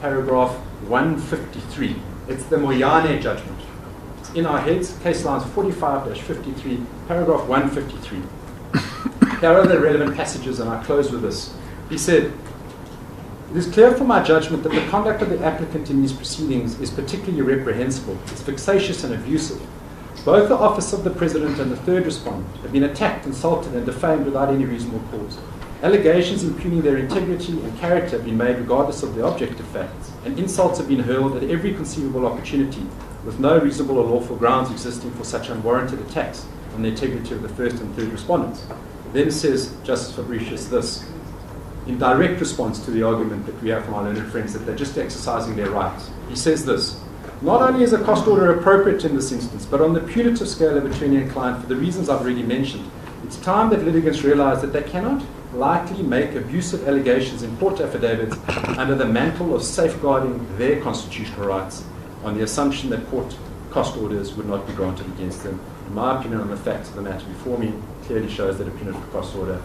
paragraph 153. It's the Moyane judgment. It's in our heads, case lines 45-53, paragraph 153. Here are the relevant passages, and I close with this. He said, it is clear from my judgment that the conduct of the applicant in these proceedings is particularly reprehensible. It's vexatious and abusive. Both the office of the President and the third respondent have been attacked, insulted, and defamed without any reasonable cause. Allegations impugning their integrity and character have been made regardless of the objective facts, and insults have been hurled at every conceivable opportunity, with no reasonable or lawful grounds existing for such unwarranted attacks on the integrity of the first and third respondents. Then says Justice Fabricius this, in direct response to the argument that we have from our learned friends that they're just exercising their rights. He says this, not only is a cost order appropriate in this instance, but on the punitive scale of attorney and client for the reasons I've already mentioned, it's time that litigants realize that they cannot likely make abusive allegations in court affidavits under the mantle of safeguarding their constitutional rights on the assumption that court cost orders would not be granted against them. In my opinion, on the facts of the matter before me, clearly shows that a punitive cost order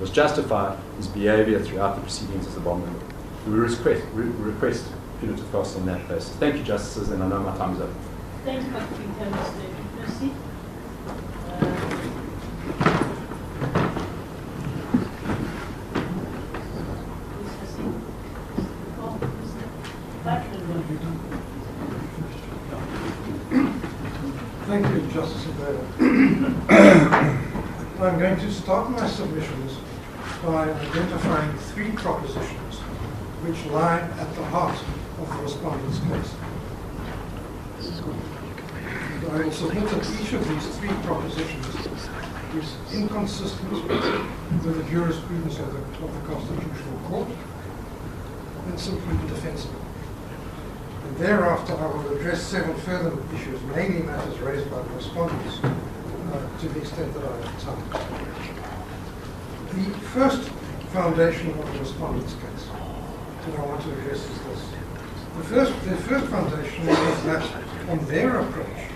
was justified. His behavior throughout the proceedings is abominable. We request punitive costs on that basis. Thank you, Justices, and I know my time is up. Thank you, Mr. Duplessis. Thank you, Justice Abela. I'm going to start my submissions by identifying 3 propositions which lie at the heart of the respondent's case. And I will submit that each of these 3 propositions is inconsistent with the jurisprudence of the Constitutional Court and simply indefensible. And thereafter I will address several further issues, mainly matters raised by the respondents, to the extent that I have time. The first foundation of the respondent's case that I want to address is this. The first foundation is that on their approach,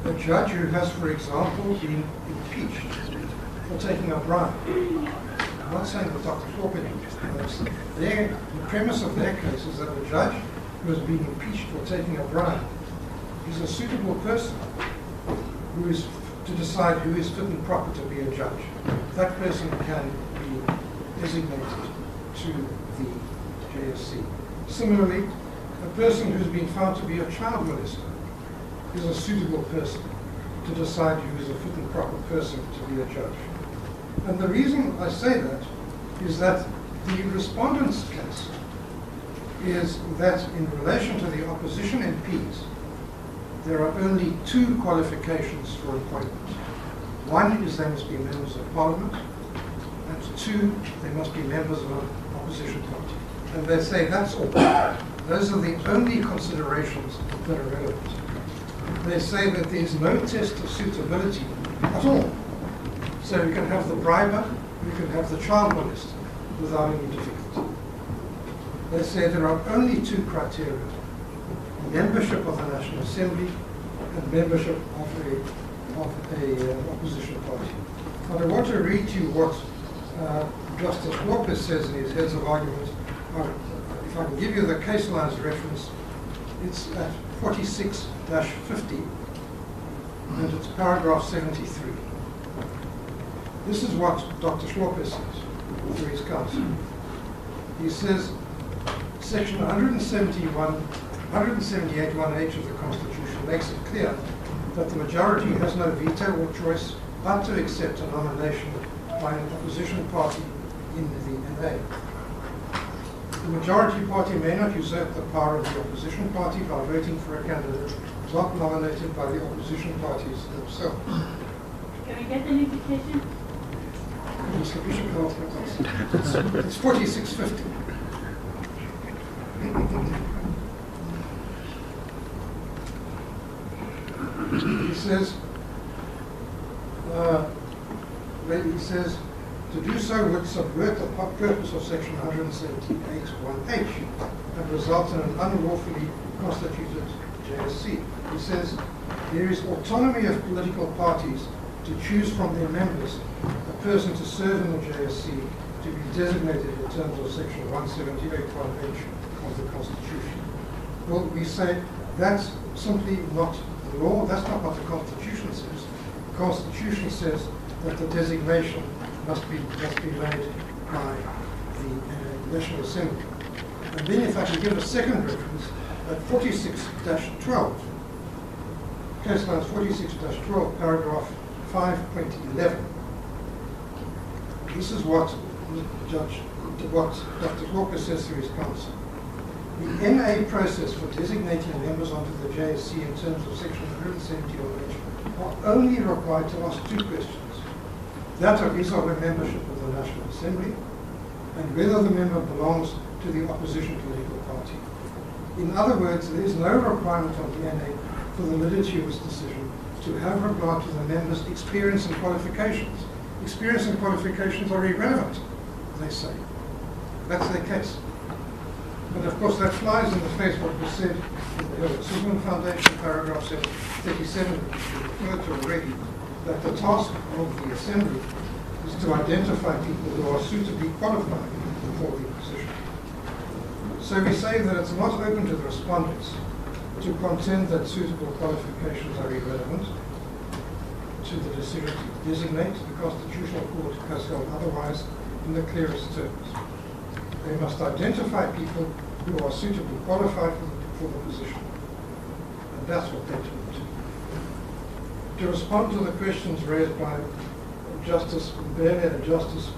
a judge who has, for example, been impeached for taking a bribe, I'm not saying that Dr. Hlophe impeached, the premise of their case is that a judge who has been impeached for taking a bribe is a suitable person who is to decide who is fit and proper to be a judge. That person can be designated to the JSC. Similarly, a person who's been found to be a child molester is a suitable person to decide who is a fit and proper person to be a judge. And the reason I say that is that the respondent's case is that in relation to the opposition MPs, there are only 2 qualifications for appointment. One is they must be members of Parliament, and 2, they must be members of an opposition party. And they say that's all. Those are the only considerations that are relevant. They say that there is no test of suitability at all. So you can have the briber, you can have the child molester without any difficulty. They say there are only 2 criteria: membership of the National Assembly and membership of a opposition party. But I want to read to you what Justice Hlophe says in his heads of argument. If I can give you the case lines reference, it's at 46-50, and it's paragraph 73. This is what Dr. Hlophe says through his counsel. He says, Section 178 1H of the Constitution makes it clear that the majority has no veto or choice but to accept a nomination by an opposition party in the NA. The majority party may not usurp the power of the opposition party by voting for a candidate not nominated by the opposition parties themselves. Can we get an indication? It's 4650. He says, to do so would subvert the purpose of Section 178 1H and result in an unlawfully constituted JSC. He says, there is autonomy of political parties to choose from their members a person to serve in the JSC to be designated in terms of Section 178 1H of the Constitution. Well, we say that's simply not the law. That's not what the Constitution says. The Constitution says that the designation must be made by the National Assembly. And then if I can give a second reference, at 46-12, case lines 46-12, paragraph 5.11. This is what Dr. Hlophe says through his counsel. The NA process for designating members onto the JSC in terms of section 170 are only required to ask two questions. That of his or her membership of the National Assembly, and whether the member belongs to the opposition political party. In other words, there is no requirement of the NA for the validity of this decision to have regard to the member's experience and qualifications. Experience and qualifications are irrelevant, they say. That's their case. But of course that flies in the face of what was said in the Susan Foundation, paragraph 37, which you referred to already, that the task of the Assembly is to identify people who are suitably qualified for the position. So we say that it's not open to the respondents to contend that suitable qualifications are irrelevant to the decision to designate. The Constitutional Court has held otherwise in the clearest terms. They must identify people who are suitably qualified for the position. And that's what they do. To respond to the questions raised by Justice Bernard and Justice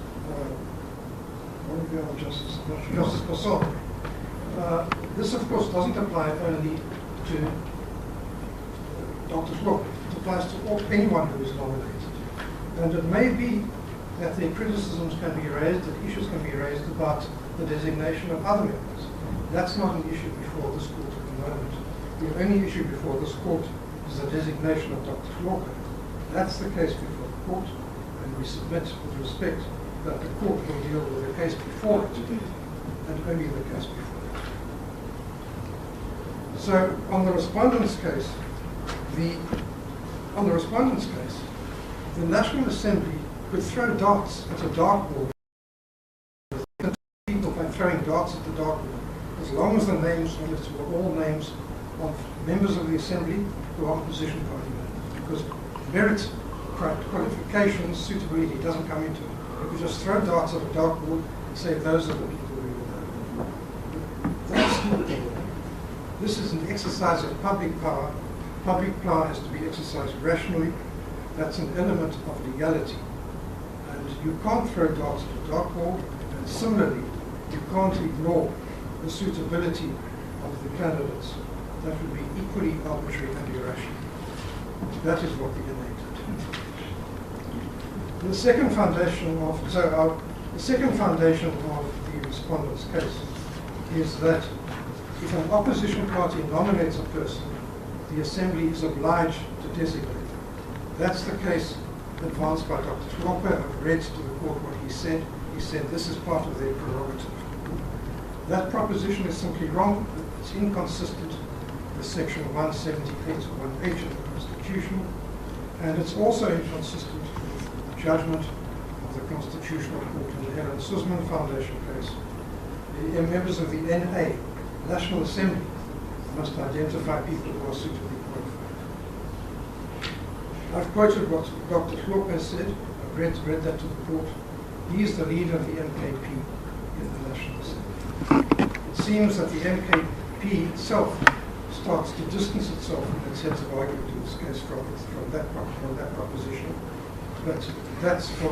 Kosson, this of course doesn't apply only to Dr. Hlophe. It applies to anyone who is nominated. And it may be that the criticisms can be raised, that issues can be raised about the designation of other members. That's not an issue before this court at the moment. The only issue before this court is the designation of Dr. Hlophe. That's the case before the court, and we submit with respect that the court will deal with the case before it, and only the case before it. So on the respondent's case, the National Assembly could throw darts at a dartboard, people by throwing darts at the dartboard, as long as the names on it were all names of members of the Assembly who are opposition party members. Because merit, qualifications, suitability doesn't come into it. You could just throw darts at a dartboard and say those are the people who are. That's not the law. This is an exercise of public power. Public power has to be exercised rationally. That's an element of legality. And you can't throw darts at a dartboard, and similarly, you can't ignore the suitability of the candidates. That would be equally arbitrary and irrational. That is what the NA did. The second foundation of the respondent's case is that if an opposition party nominates a person, the Assembly is obliged to designate them. That's the case advanced by Dr. Hlophe. I've read to the court what he said. He said this is part of their prerogative. That proposition is simply wrong. It's inconsistent with section 178 or 1H of the Constitution, and it's also inconsistent with the judgment of the Constitutional Court in the Helen Suzman Foundation case. The members of the NA, National Assembly, must identify people who are suitably qualified. I've quoted what Dr. Hlophe said. I've read that to the court. He is the leader of the MKP in the National Assembly. It seems that the MKP itself starts to distance itself in its heads of argument in this case from that proposition. But that's the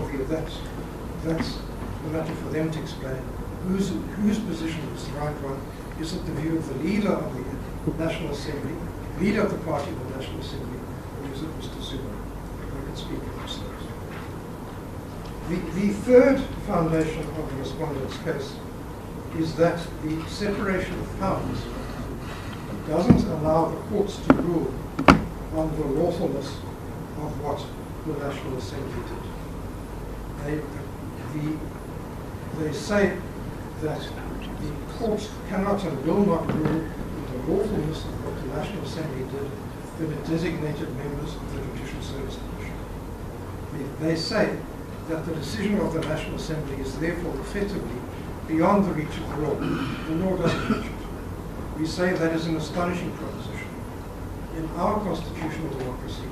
matter for them to explain. Whose position is the right one? Is it the view of the leader of the National Assembly, leader of the party of the National Assembly, or is it Mr. Zuma? Who can speak for themselves. The third foundation of the respondent's case is that the separation of powers doesn't allow the courts to rule on the lawfulness of what the National Assembly did. They say that the courts cannot and will not rule on the lawfulness of what the National Assembly did when it designated members of the Judicial Service Commission. They say that the decision of the National Assembly is therefore effectively beyond the reach of the law. The law doesn't reach it. We say that is an astonishing proposition. In our constitutional democracy,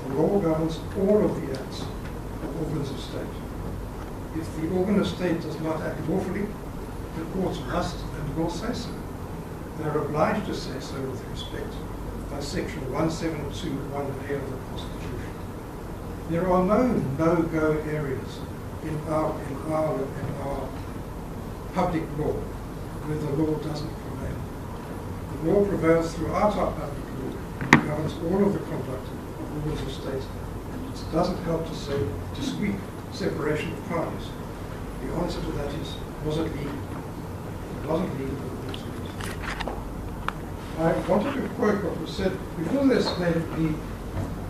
the law governs all of the acts of organs of state. If the organ of state does not act lawfully, the courts must and will say so. They are obliged to say so with respect by section 1721A of the Constitution. There are no no-go areas in our public law where the law doesn't prevail. The law prevails throughout our public law. It governs all of the conduct of laws of state. It doesn't help to say, to squeak separation of powers. The answer to that is, was it legal? It wasn't legal, but it was legal. I wanted to quote what was said before this. The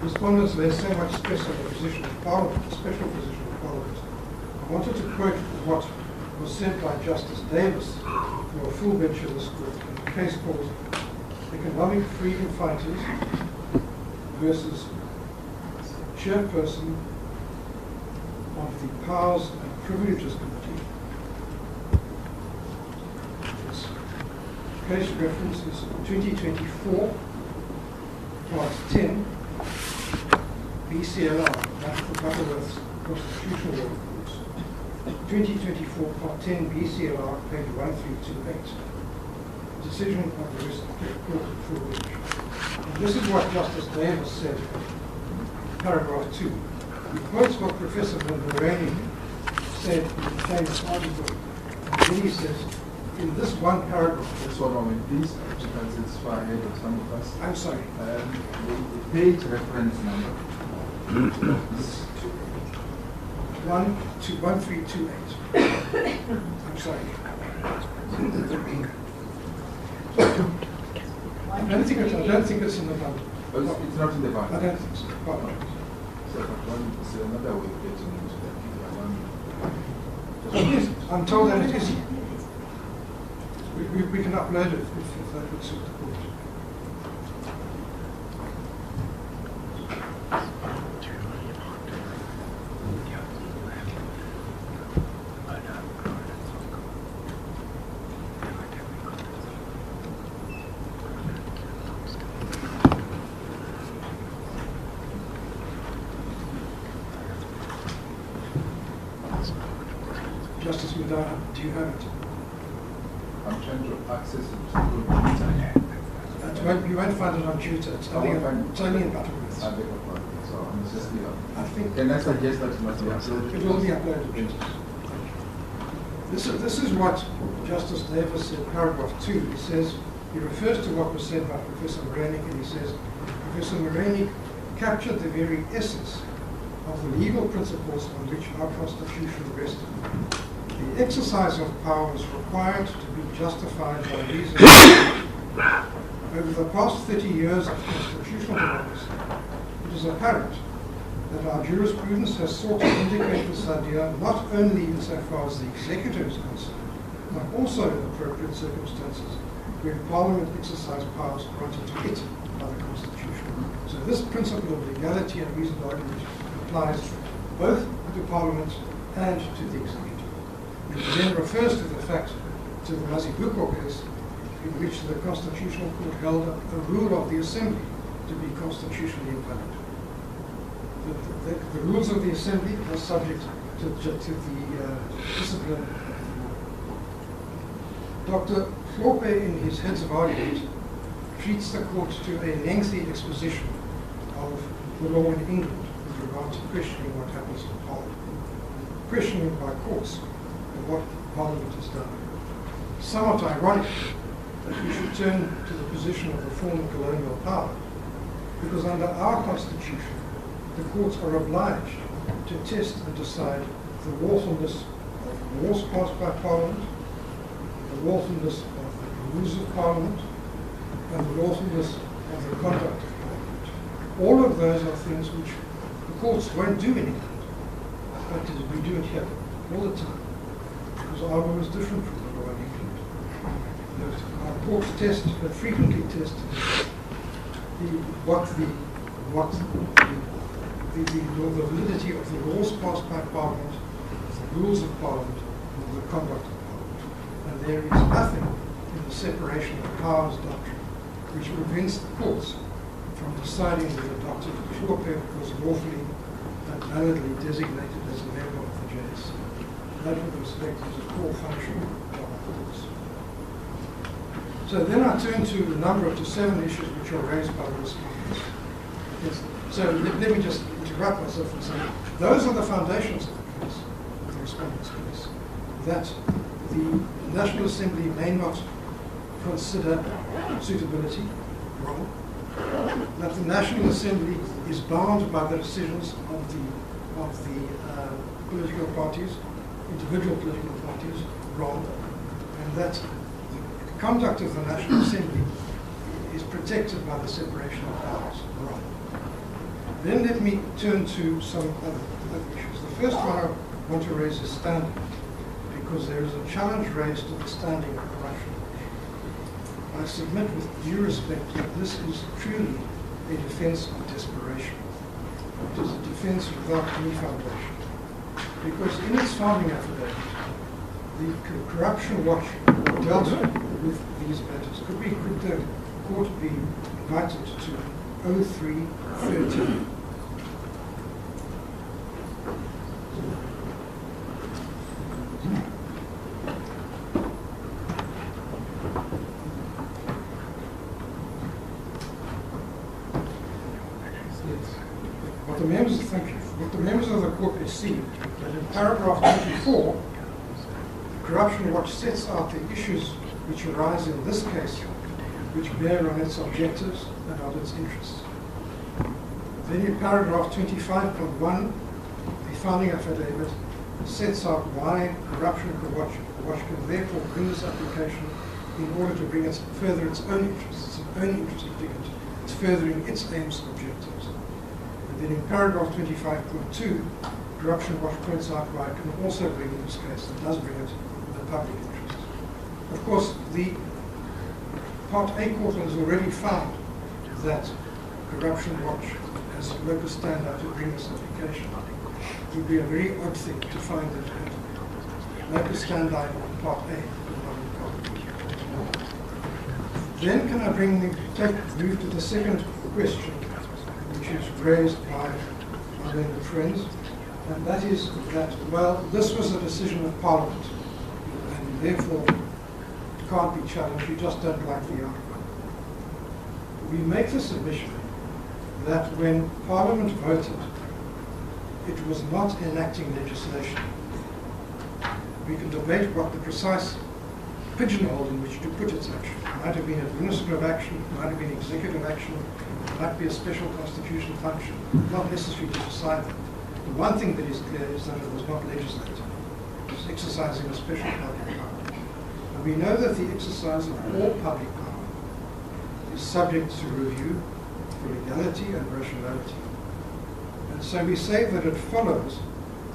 respondents laid so much stress on the position of Parliament, the special position of Parliament. I wanted to quote what was said by Justice Davis for a full bench of this court in a case called Economic Freedom Fighters versus Chairperson of the Powers and Privileges Committee. This case reference is 2024, Part 10, BCLR, Butterworth's Constitutional Law Courts. 2024, Part 10, BCLR, page 1328. Decision of the respective court of full bench. And this is what Justice Davis said, paragraph 2. He quotes what Professor Mulvaney said in the famous article, and then he says, in this one paragraph. That's what I mean, please, because it's far ahead of some of us. I'm sorry. The page reference number. 1328. I'm sorry. I don't think it's in the bundle. Oh, it's not in the bundle. I don't think so. Pardon. So, but another way of getting into that. Yes, I'm told that it is. We can upload it if that would suit the court. Justice Madara, do you have it? I'm trying to access it through Twitter. You won't find it on Twitter. It's only in Butterworth. I beg your pardon. So I'm just here. I think Can I suggest that it must be uploaded? it will be uploaded. This is what Justice Davis said, paragraph 2. He says, he refers to what was said by Professor Moranik, and he says, Professor Moranik captured the very essence of the legal principles on which our Constitution rested. The exercise of power is required to be justified by reason. Over the past 30 years of constitutional democracy, it is apparent that our jurisprudence has sought to indicate this idea not only insofar as the executive is concerned, but also in appropriate circumstances where Parliament exercise powers granted to it by the Constitution. So this principle of legality and reasoned argument applies both to Parliament and to the executive. It then refers to the fact, to the Mazibuko case, in which the Constitutional Court held a rule of the Assembly to be constitutionally invalid. The rules of the Assembly are subject to the discipline of the law. Dr. Hlophe, in his Heads of Argument, treats the court to a lengthy exposition of the law in England with regard to questioning what happens in Parliament, questioning by courts of what Parliament has done. Somewhat ironic that we should turn to the position of the former colonial power, because under our Constitution, the courts are obliged to test and decide the lawfulness of laws passed by Parliament, the lawfulness of the rules of Parliament, and the lawfulness of the conduct of Parliament. All of those are things which the courts won't do in England, but we do it here all the time, because our law is different from the law in England. Our courts test, but frequently test the validity of the laws passed by Parliament, the rules of Parliament, and the conduct of Parliament. And there is nothing in the separation of powers doctrine which prevents the courts from deciding whether Dr. Hlophe was lawfully and validly designated as a member of the JSC. That, with respect, is a core function of our courts. So then I turn to to 7 issues which are raised by the respondents. Yes. So let me just interrupt myself and say, those are the foundations of the case, of the respondent's case, that the National Assembly may not consider suitability, wrong, that the National Assembly is bound by the decisions of the political parties, individual political parties, wrong, and that the conduct of the National Assembly is protected by the separation of powers, wrong. Then let me turn to some other issues. The first one I want to raise is standing, because there is a challenge raised to the standing of corruption. I submit with due respect that this is truly a defense of desperation. It is a defense without any foundation. Because in its founding affidavit, the Corruption Watch dealt with these matters. Could the court be invited to 0313? What the members of the court perceive that in paragraph 24, the Corruption Watch sets out the issues which arise in this case, which bear on its objectives and on its interests. Then in paragraph 25.1, the founding affidavit sets out why Corruption Watch can therefore bring this application in order to further its own interests. It's an own interest indicator. It's furthering its aims and objectives. Then in paragraph 25.2, Corruption Watch points out why it can also bring in this case, and does bring it in the public interest. Of course, the Part A court has already found that Corruption Watch has locus standi to bring this application. It would be a very odd thing to find that locus standi on Part A but not in Part B. Then can I move to the second question, which is raised by my learned friends, and that is that, well, this was a decision of Parliament, and therefore it can't be challenged, you just don't like the outcome. We make the submission that when Parliament voted, it was not enacting legislation. We can debate what the precise pigeonhole in which to put its action. It might have been administrative action, it might have been executive action, might be a special constitutional function, not necessary to decide that. The one thing that is clear is that it was not legislative. It was exercising a special public power. And we know that the exercise of all public power is subject to review for legality and rationality. And so we say that it follows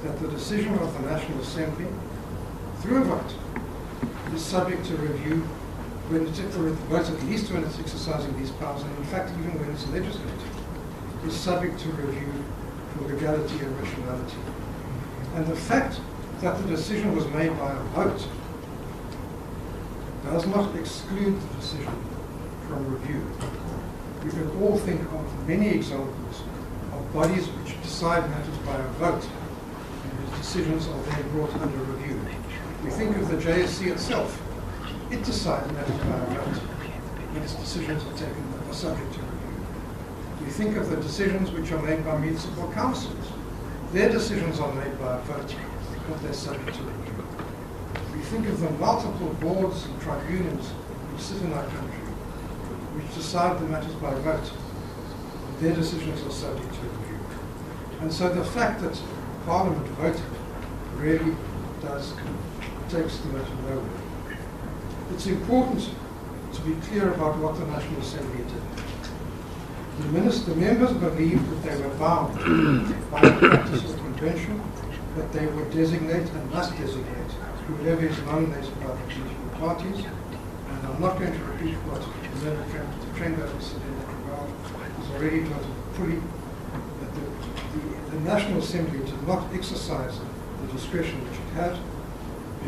that the decision of the National Assembly, through a vote, is subject to review when it's, or at least when it's exercising these powers, and in fact even when it's legislative, is subject to review for legality and rationality. And the fact that the decision was made by a vote does not exclude the decision from review. We can all think of many examples of bodies which decide matters by a vote, and whose decisions are then brought under review. We think of the JSC itself. It decides matters by a vote, and its decisions are subject to review. We think of the decisions which are made by municipal councils. Their decisions are made by a vote, but they're subject to review. We think of the multiple boards and tribunals which sit in our country, which decide the matters by vote. Their decisions are subject to review. And so the fact that Parliament voted really takes the matter nowhere. It's important to be clear about what the National Assembly did. The members believed that they were bound by the practice of convention, that they would designate and must designate whoever is nominated by the political parties. And I'm not going to repeat what the Chamber said in that regard. It's already noted fully that the National Assembly did not exercise the discretion which it had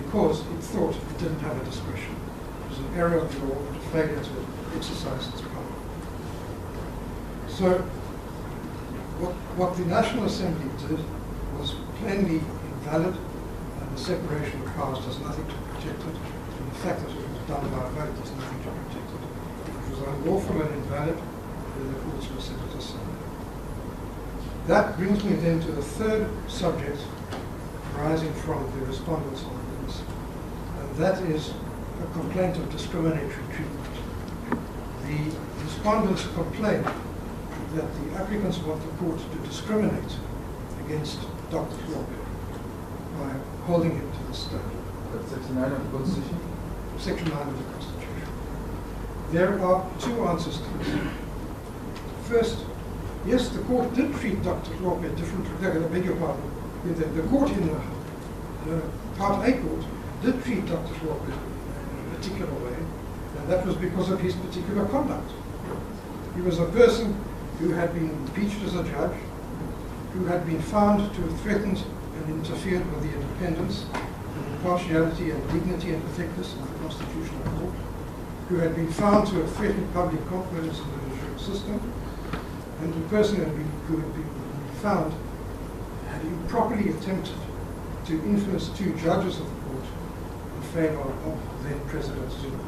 because it thought it didn't have a discretion. It was an error of the law and a failure to exercise its power. So what the National Assembly did was plainly invalid, and the separation of powers does nothing to protect it. And the fact that it was done by a vote, there's nothing to protect it. If it was unlawful and invalid, then the courts will set it aside. That brings me then to the third subject arising from the respondents' arguments, and that is a complaint of discriminatory treatment. The respondents complain that the applicants want the court to discriminate against Dr. Hlophe by holding him to the standard. That's Section 9 of the Constitution? Section 9 of the Constitution. There are two answers to this. First, yes, the court did treat Dr. Hlophe differently. I beg your pardon. The court in the Part A court did treat Dr. Hlophe in a particular way, and that was because of his particular conduct. He was a person who had been impeached as a judge, who had been found to have threatened and interfered with the independence, and impartiality and dignity and effectiveness of the constitutional court, who had been found to have threatened public confidence in the judicial system, and the person who had been found had improperly attempted to influence two judges of the court in favor of then President Zuma.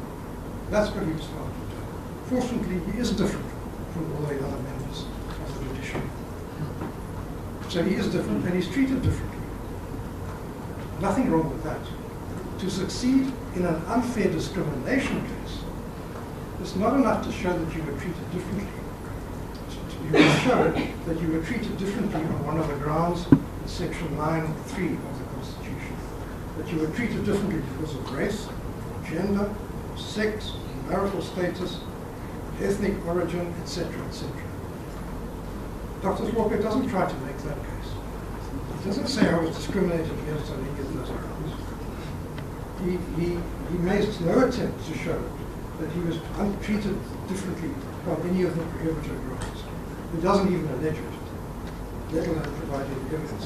That's what he was found to do. Fortunately, he is different from all the other members of the judiciary. So he is different, and he's treated differently. Nothing wrong with that. To succeed in an unfair discrimination case, it's not enough to show that you were treated differently. You will show that you were treated differently on one of the grounds in Section 9.3 of the Constitution. That you were treated differently because of race, gender, sex, marital status, ethnic origin, etc., etc. Dr. Hlophe doesn't try to make that case. He doesn't say I was discriminated against on any of those grounds. He makes no attempt to show that he was treated differently on any of the prohibited grounds. He doesn't even allege it, let alone provide any evidence.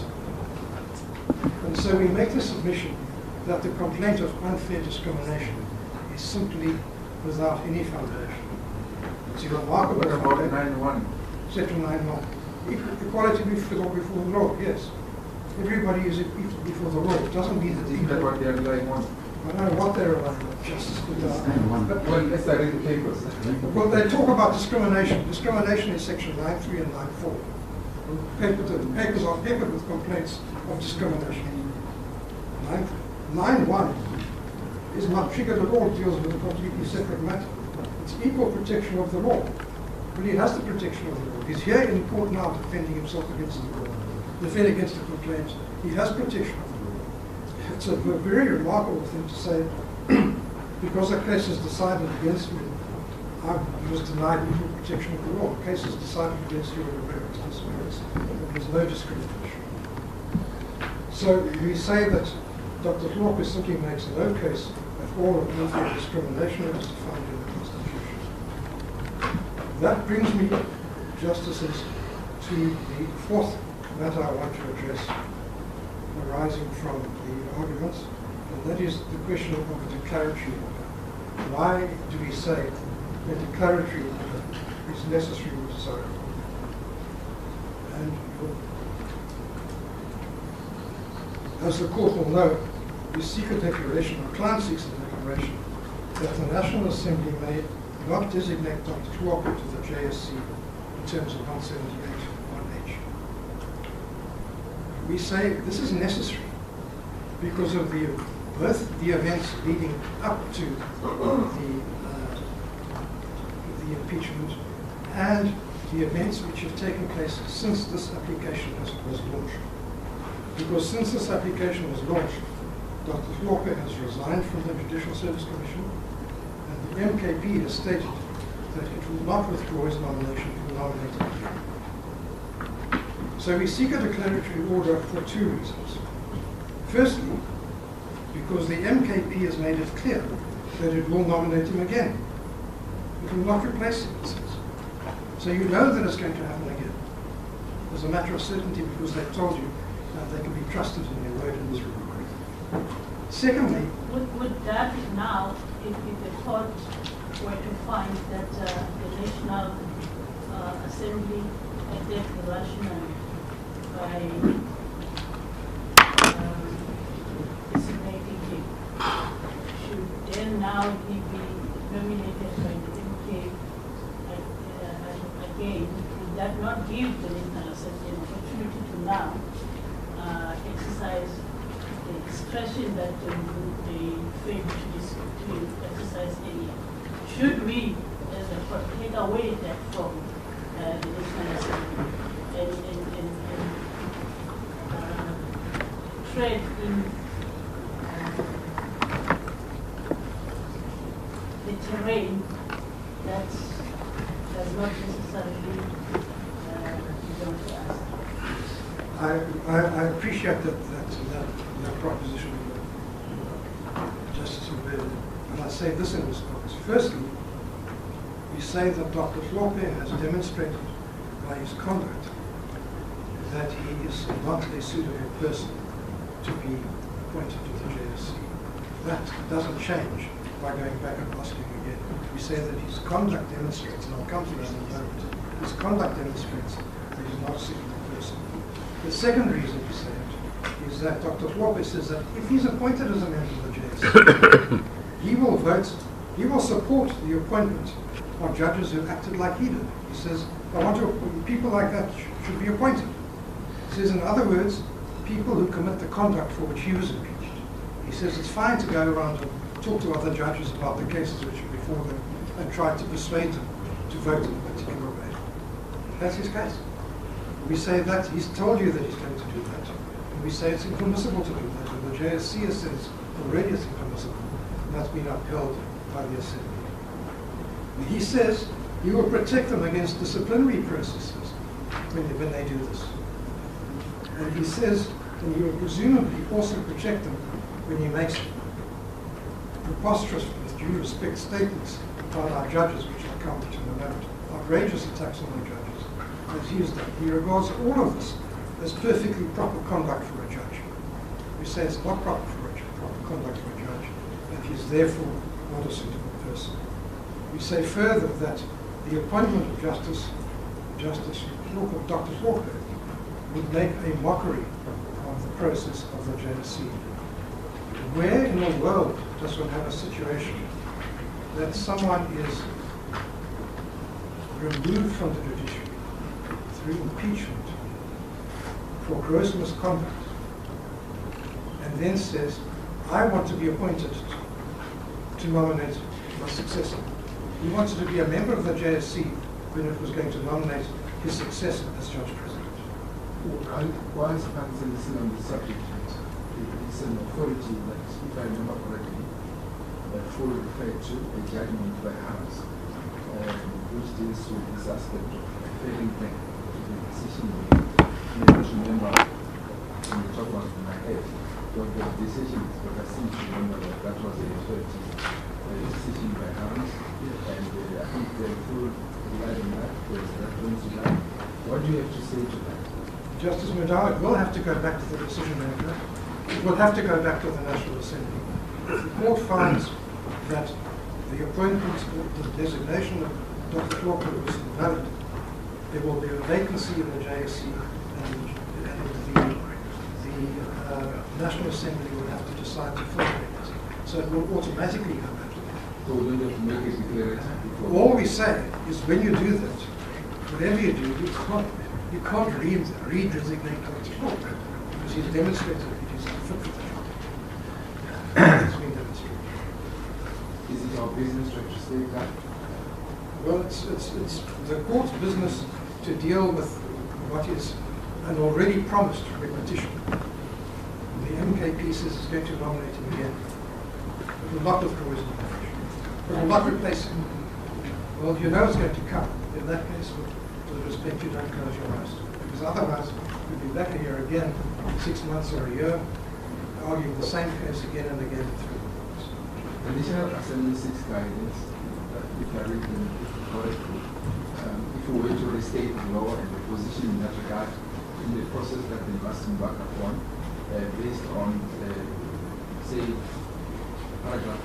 And so we make the submission that the complaint of unfair discrimination is simply without any foundation. It's a remarkable What about 9.1? Section 9.1. Equality before the law, yes. Everybody is equal before the law. It doesn't mean that Isn't that what they are relying on? I don't know what they're about, justice. Well, let's read the papers. Well, they talk about discrimination. Discrimination is Section 9.3 and 9.4. The papers are peppered with complaints of discrimination. 9.1 is not triggered at all, deals with a completely separate matter. It's equal protection of the law. But he has the protection of the law. He's here in court now defending himself against the law, defending against the complaints. He has protection of the law. It's a very remarkable thing to say, because a case is decided against me, I was denied equal protection of the law. The case is decided against you on the merits. There's no discrimination. So we say that Dr. Hlophe simply makes no case at all of unfair discrimination as defined in the Constitution. That brings me, Justices, to the fourth matter I want to address, arising from the arguments, and that is the question of a declaratory order. Why do we say a declaratory order is necessary or desirable? And as the court will know, we seek a declaration, our client seeks a declaration, that the National Assembly may not designate Dr. Hlophe to the JSC in terms of 178(1)H. We say this is necessary because of both the events leading up to the impeachment and the events which have taken place since this application was launched. Because since this application was launched, Dr. Hlophe has resigned from the Judicial Service Commission, and the MKP has stated that it will not withdraw its nomination, it will nominate him again. So we seek a declaratory order for two reasons. Firstly, because the MKP has made it clear that it will nominate him again. It will not replace him, it says. So you know that it's going to happen again. As a matter of certainty, because they've told you that they can be trusted in their word in this regard. Secondly, would that now, if the court were to find that the National Assembly adopted the rationale by designating him, should then now he be would that not give the National Assembly an opportunity to now exercise the discretion that they failed to exercise earlier? Should we, as a court, take away that from the National Assembly and tread in the terrain that does not necessarily belong to us? I appreciate that proposition, Justice Hlophe, and I say this in response. Firstly, we say that Dr. Hlophe has demonstrated by his conduct that he is not a suitable person to be appointed to the JSC. That doesn't change by going back and asking again. We say that his conduct demonstrates, and I'll come to that in a moment, his conduct demonstrates that he's not a suitable person. The second reason we say it is that Dr. Hlophe says that if he's appointed as a member of the JSC, he will vote, he will support the appointment of judges who acted like he did. He says, I want to, people like that should be appointed. He says, in other words, people who commit the conduct for which he was impeached. He says it's fine to go around and talk to other judges about the cases which are before them and try to persuade them to vote in a particular way. That's his case. We say that he's told you that he's going to do that. And we say it's impermissible to do that. And the JSC says already it's impermissible. And that's been upheld by the Assembly. And he says he will protect them against disciplinary processes when they do this. And he says, and he will presumably also protect them when he makes preposterous, with due respect, statements about our judges, which I'll come to in a moment, outrageous attacks on our judges, as he has done. He regards all of this as perfectly proper conduct for a judge. We say it's not proper conduct for a judge, and he is therefore not a suitable person. We say further that the appointment of Dr. Hlophe would make a mockery of the process of the JSC. Where in the world does one have a situation that someone is removed from the judiciary through impeachment for gross misconduct and then says, I want to be appointed to nominate my successor? He wanted to be a member of the JSC when it was going to nominate his successor as judge president. Why is Council still on the subject? It's an authority that, if I remember correctly, fully referred to a judgment by House, which deals with this aspect of failing back to the decision made. I don't remember from the top of my head what the decision is, but I seem to remember that was a decision by House, and I think the full relied on that, there's reference to that. What do you have to say to that? Justice Mudar, it will have to go back to the decision maker. It will have to go back to the National Assembly. If the court finds that the appointment, the designation of Dr. Hlophe was invalid, there will be a vacancy in the JSC, and the National Assembly will have to decide to fill the vacancy. So it will automatically go back to them. So we don't have to make a declaration before? All we say is when you do that, whatever you do, you can't re-designate Dr. Hlophe because he's demonstrated that he's unfit for the job. It's been demonstrated. Is it our business to state that? Well, it's the court's business to deal with what is an already promised repetition. The MKP says it's going to nominate him again. It will not withdraw his nomination. It will not replace him. Well, you know it's going to come. In that case, with respect, you don't close your eyes. Because otherwise, you'll be back here again 6 months or a year, arguing the same case again and again through the courts. Additional Assembly 6 guidance, if I read them correctly, if we were to restate the law and the position in that regard in the process that they must embark upon, based on, say, paragraph 57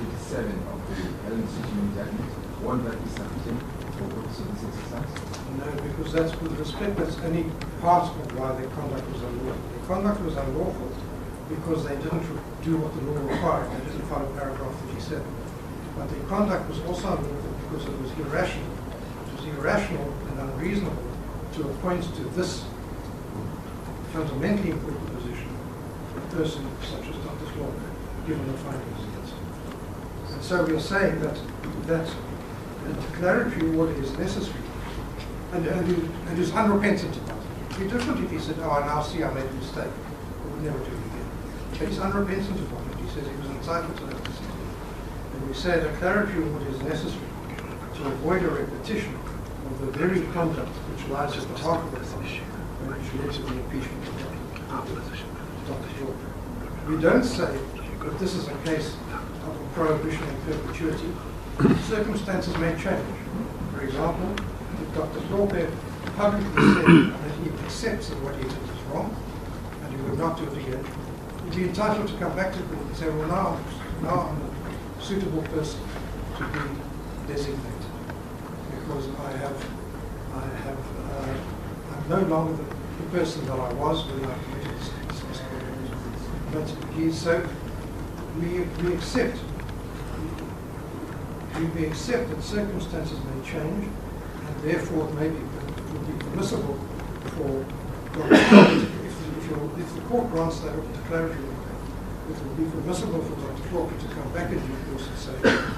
of the Helen Decision Judgment, won't that be sufficient for purposes of this exercise? No, because that's with respect, that's only part of why their conduct was unlawful. The conduct was unlawful because they didn't do what the law required. They didn't follow paragraph 37. But the conduct was also unlawful because it was irrational. It was irrational and unreasonable to appoint to this fundamentally important position a person such as Dr. Hlophe, given the findings against him. And so we are saying that a declaratory order is necessary and is unrepentant about it. It would be different if he said, oh, I now see I made a mistake. I would never do it again. But he's unrepentant about it. He says he was entitled to that decision. And we say a declaratory order is necessary to avoid a repetition of the very conduct which lies at the heart of the function, and which led to the impeachment of Dr. Hlophe. We don't say that this is a case of a prohibition in perpetuity. Circumstances may change. For example, if Dr. Hlophe publicly said that he accepts that what he did is wrong, and he would not do it again, he'd be entitled to come back to court and say, well, now I'm a suitable person to be designated, because I'm no longer the person that I was when I committed this misconduct. But we accept that circumstances may change, and therefore it would be permissible for if the court grants that declaratory order, it would be permissible for Dr. Hlophe to come back in due course and say,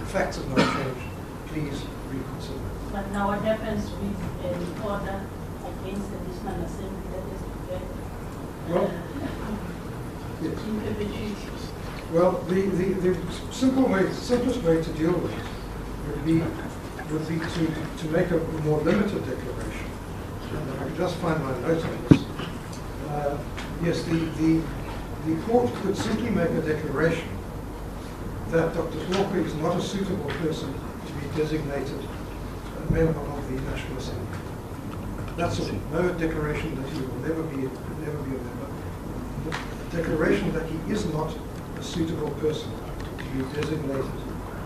facts have not changed, please reconsider. But now what happens with an order against the National Assembly that is declared Well, yes. in perpetuity? Well, the simplest way to deal with it would be to make a more limited declaration. And if I could just find my notes on this. Yes, the court could simply make a declaration that Dr. Hlophe is not a suitable person to be designated a member of the National Assembly. That's all. No declaration that he will never be a member. A declaration that he is not a suitable person to be designated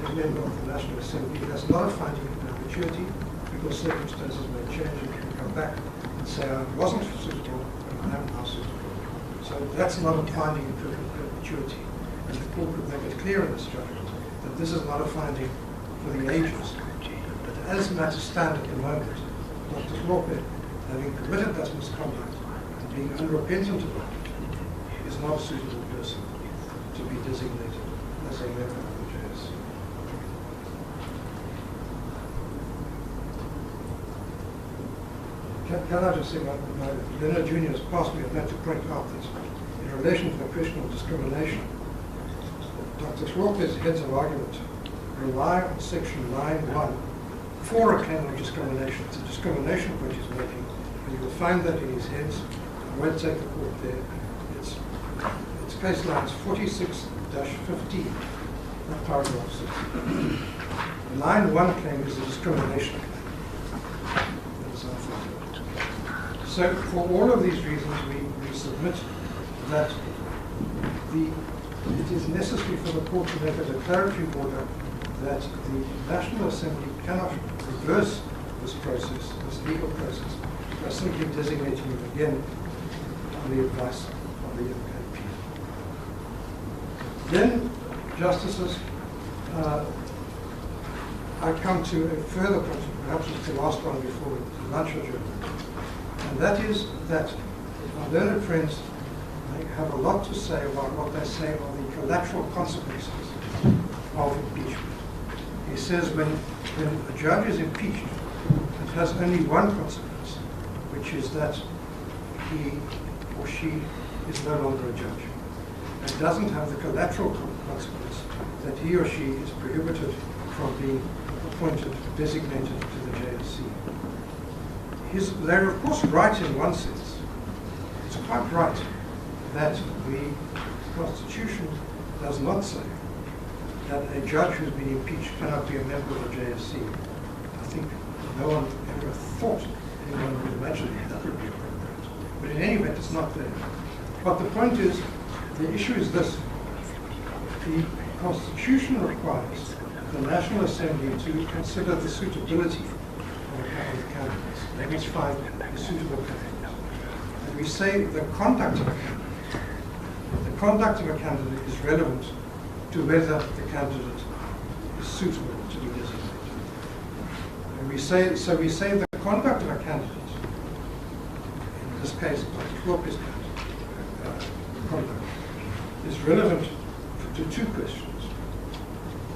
a member of the National Assembly. That's not a finding of perpetuity, because circumstances may change and he can come back and say, I wasn't suitable and I am now suitable. So that's not a finding of perpetuity. And the court would make it clear in this judgment that this is not a finding for the ages. But as matters stand at the moment, Dr. Hlophe, having committed that misconduct and being unrepentant about it, is not a suitable person to be designated as a member of the JSC. Can I just say, my Leonard Jr. has passed me, I'd like to point out that in relation to the question of discrimination, Dr. Hlophe's heads of argument rely on section 9.1 for a claim of discrimination. It's a discrimination point he's making, and you will find that in his heads. I won't take the court there. It's case lines 46-15, not paragraph 6. The 9.1 claim is a discrimination claim. So for all of these reasons, we submit that it is necessary for the court to make a declaratory order that the National Assembly cannot reverse this process, this legal process, by simply designating him again on the advice of the MKP. Then, Justices, I come to a further point, perhaps it's the last one before the lunch adjournment. And that is that our learned friends have a lot to say about what they say are the collateral consequences of impeachment. He says when a judge is impeached, it has only one consequence, which is that he or she is no longer a judge. It doesn't have the collateral consequence that he or she is prohibited from being appointed, designated to the JSC. They're of course right in one sense. It's quite right that the Constitution does not say that a judge who's been impeached cannot be a member of the JSC. I think no one ever thought anyone would imagine that would be appropriate. But in any event, it's not there. But the point is, the issue is this. The Constitution requires the National Assembly to consider the suitability of the candidates. They must find a suitable candidate. And we say the conduct of a candidate. The conduct of a candidate is relevant to whether the candidate is suitable to be designated. And we say the conduct of a candidate this case, Dr. Hlophe's conduct, is relevant to two questions.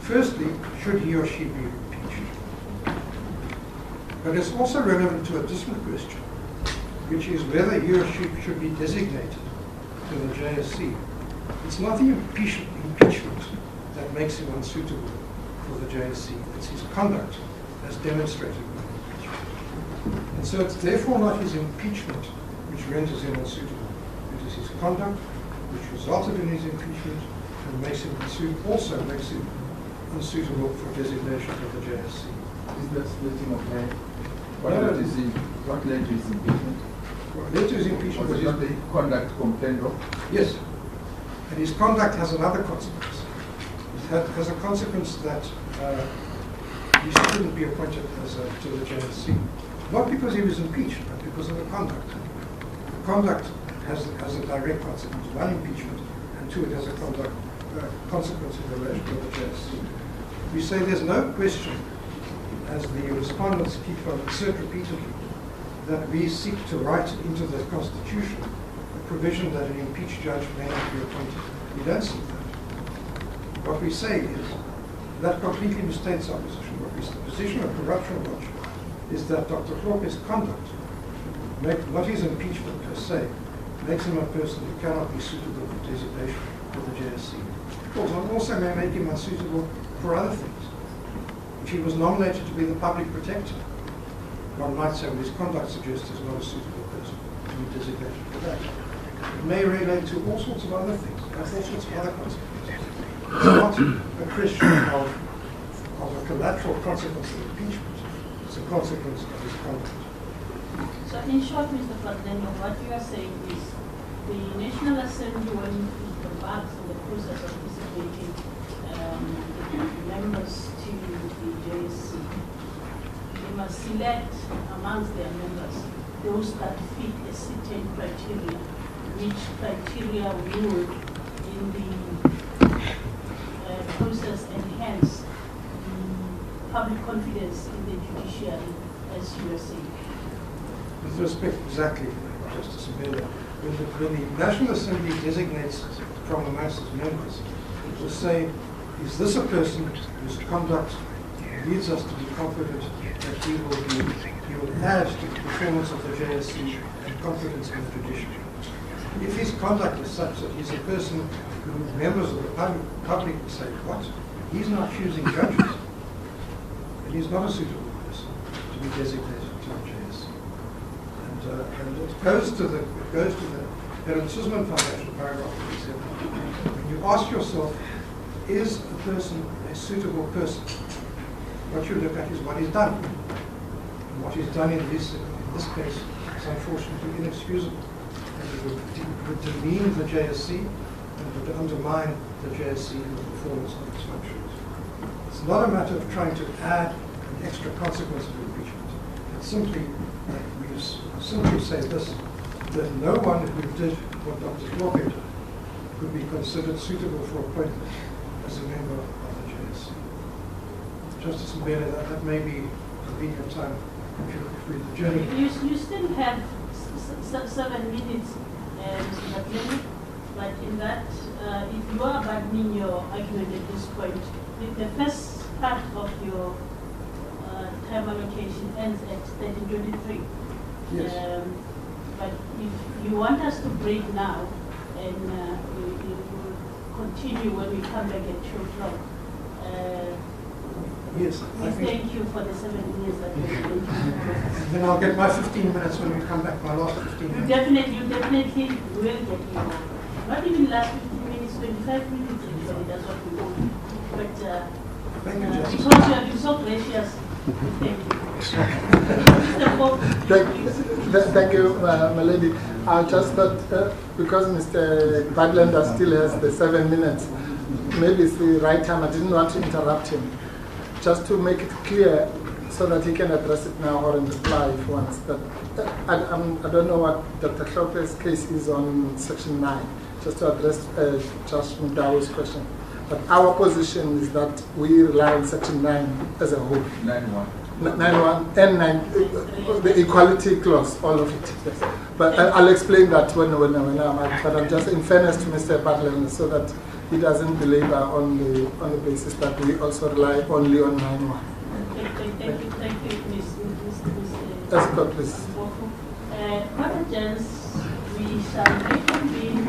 Firstly, should he or she be impeached? But it's also relevant to a different question, which is whether he or she should be designated to the JSC. It's not the impeachment that makes him unsuitable for the JSC. It's his conduct as demonstrated by impeachment. And so it's therefore not his impeachment which renders him unsuitable. It is his conduct which resulted in his impeachment and also makes him unsuitable for designation of the JSC. Is that splitting of hair? What led to his impeachment? What led to his impeachment was not the conduct complained of? Yes. And his conduct has another consequence. It has a consequence that he shouldn't be appointed to the JSC. Not because he was impeached, but because of the conduct. The conduct has a direct consequence. One, impeachment, and two, it has a consequence in relation to the JSC. We say there's no question, as the respondents keep on assert repeatedly, that we seek to write into the Constitution a provision that an impeached judge may not be appointed. We don't seek that. What we say is that completely misstates our position. The position of Corruption Watch is that Dr. Hlophe's conduct, not his impeachment per se, makes him a person who cannot be suitable for designation for the JSC. It also may make him unsuitable for other things. If he was nominated to be the public protector, one might say, well, his conduct suggests he's not a suitable person to be designated for that. It may relate to all sorts of other things, all sorts of other consequences. It's not a question of a collateral consequence of impeachment. It's a consequence of his conduct. So in short, Mr. Ferdinand, what you are saying is the National Assembly, when it embarks on the process of designating members to the JSC, they must select amongst their members those that fit a certain criteria, which criteria will, in the process, enhance the public confidence in the judiciary, as you are saying. With respect, exactly, Justice Mbele, when the National Assembly designates from amongst its members, it will say, is this a person whose conduct leads us to be confident that he will add to the performance of the JSC and confidence in the judiciary? If his conduct is such that he's a person who members of the public will say, what? He's not choosing judges, and he's not a suitable person to be designated to the JSC. And it goes to the Helen Suzman Foundation paragraph 37. When you ask yourself, is a person a suitable person? What you look at is what he's done. And what he's done in this case is unfortunately inexcusable. And it would demean the JSC and would undermine the JSC in the performance of its functions. It's not a matter of trying to add an extra consequence of impeachment. It's simply that we simply say this, that no one who did what Dr. Hlophe did could be considered suitable for appointment as a member of the JSC. Justice Mbele, that may be a convenient time if you read the journey. You still have 7 minutes, Mr. Hlophe, but in that, if you are abandoning your argument at this point, the first part of your time allocation ends at 13:23. Yes. But if you want us to break now, and we will continue when we come back at 2 o'clock. Yes, I think. Thank you for the 7 minutes that you have been. Then I'll get my 15 minutes when we come back, my last 15 minutes. You definitely will get your, not even last 15 minutes, 25 minutes actually, that's what we want. But Thank you, Justice. because you have been so gracious, thank you. Thank you, my lady. I just thought, because Mr. Badlander still has the 7 minutes, maybe it's the right time. I didn't want to interrupt him. Just to make it clear so that he can address it now or in reply if he wants. But I don't know what Dr. Hlophe's case is on Section 9, just to address Judge Mdawi's question. But our position is that we rely on Section 9 as a whole. 9-1. the equality clause, all of it. Yes. But I'll explain that when I'm out. But I'm just in fairness to Mr. Butler, so that he doesn't belabor on the basis that we also rely only on 9.1. Thank you, Ms. Escort, please. Other gents, we shall reconvene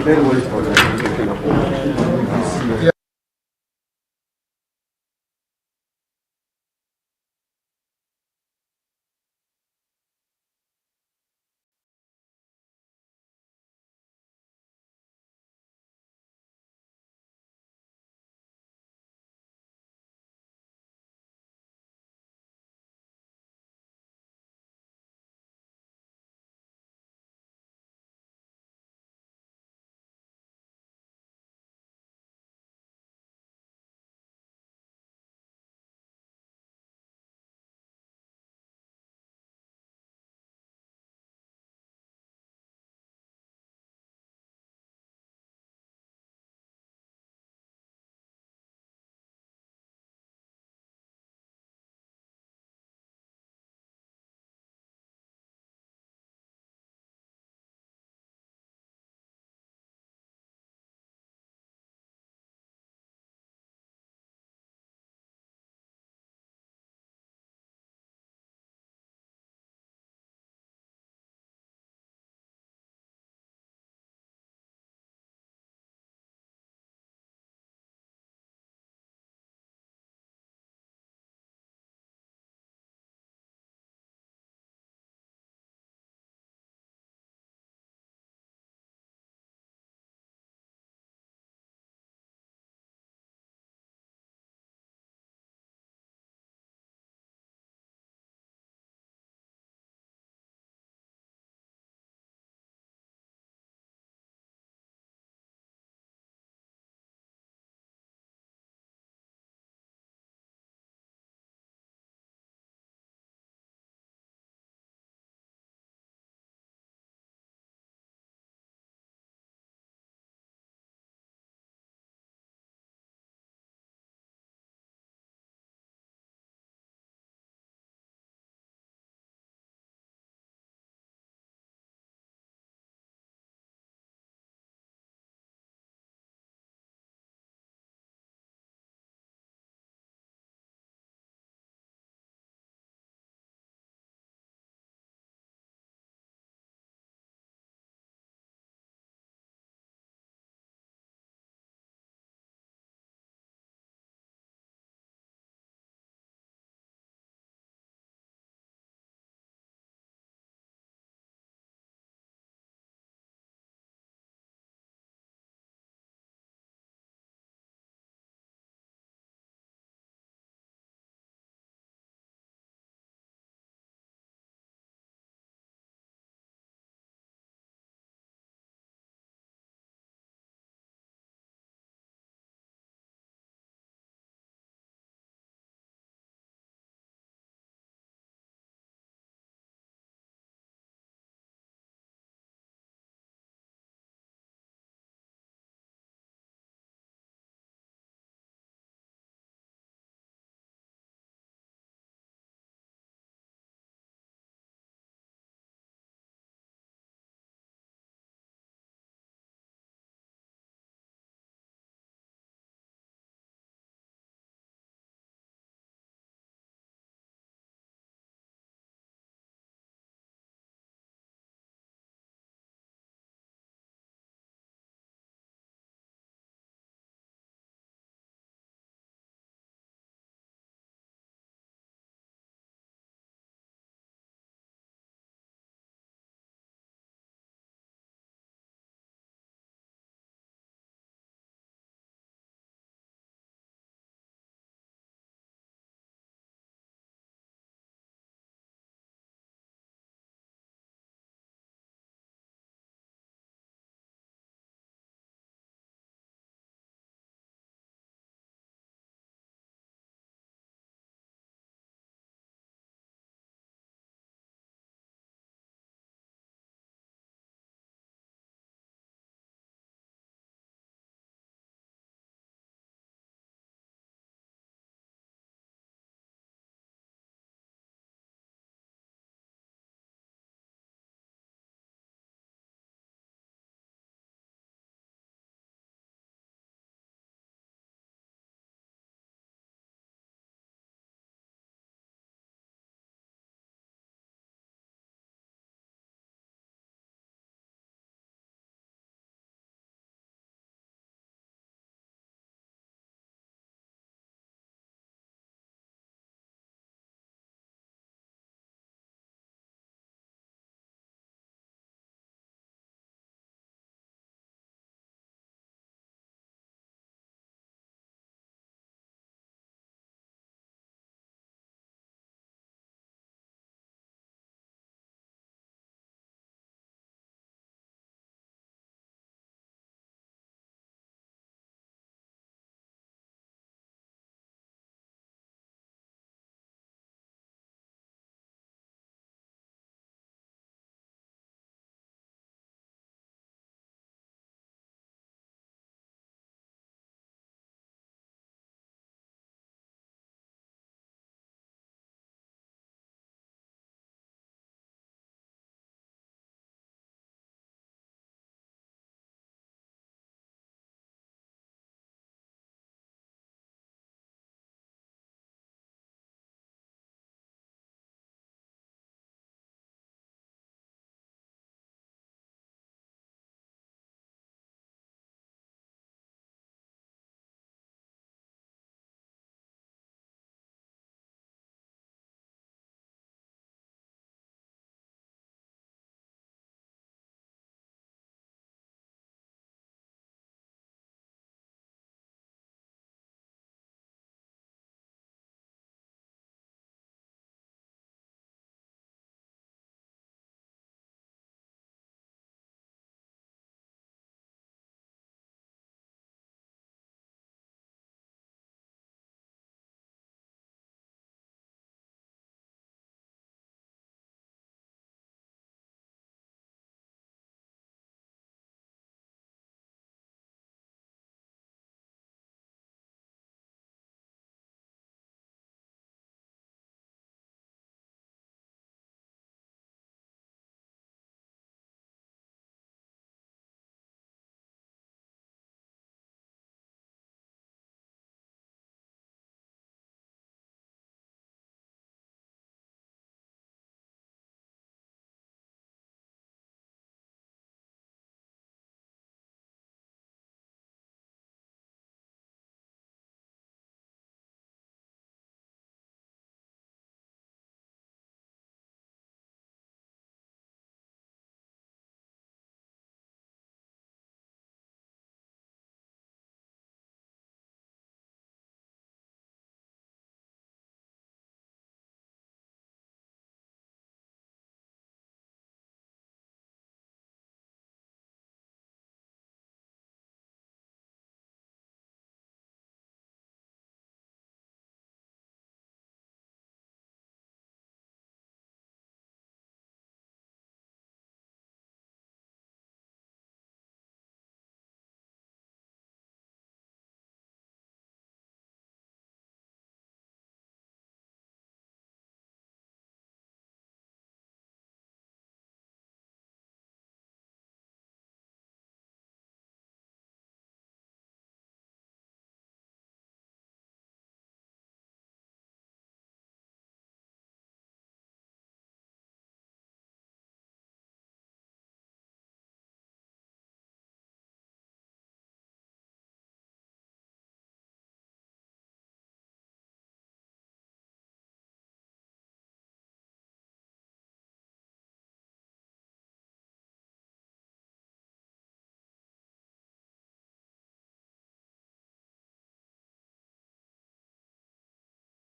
Very well.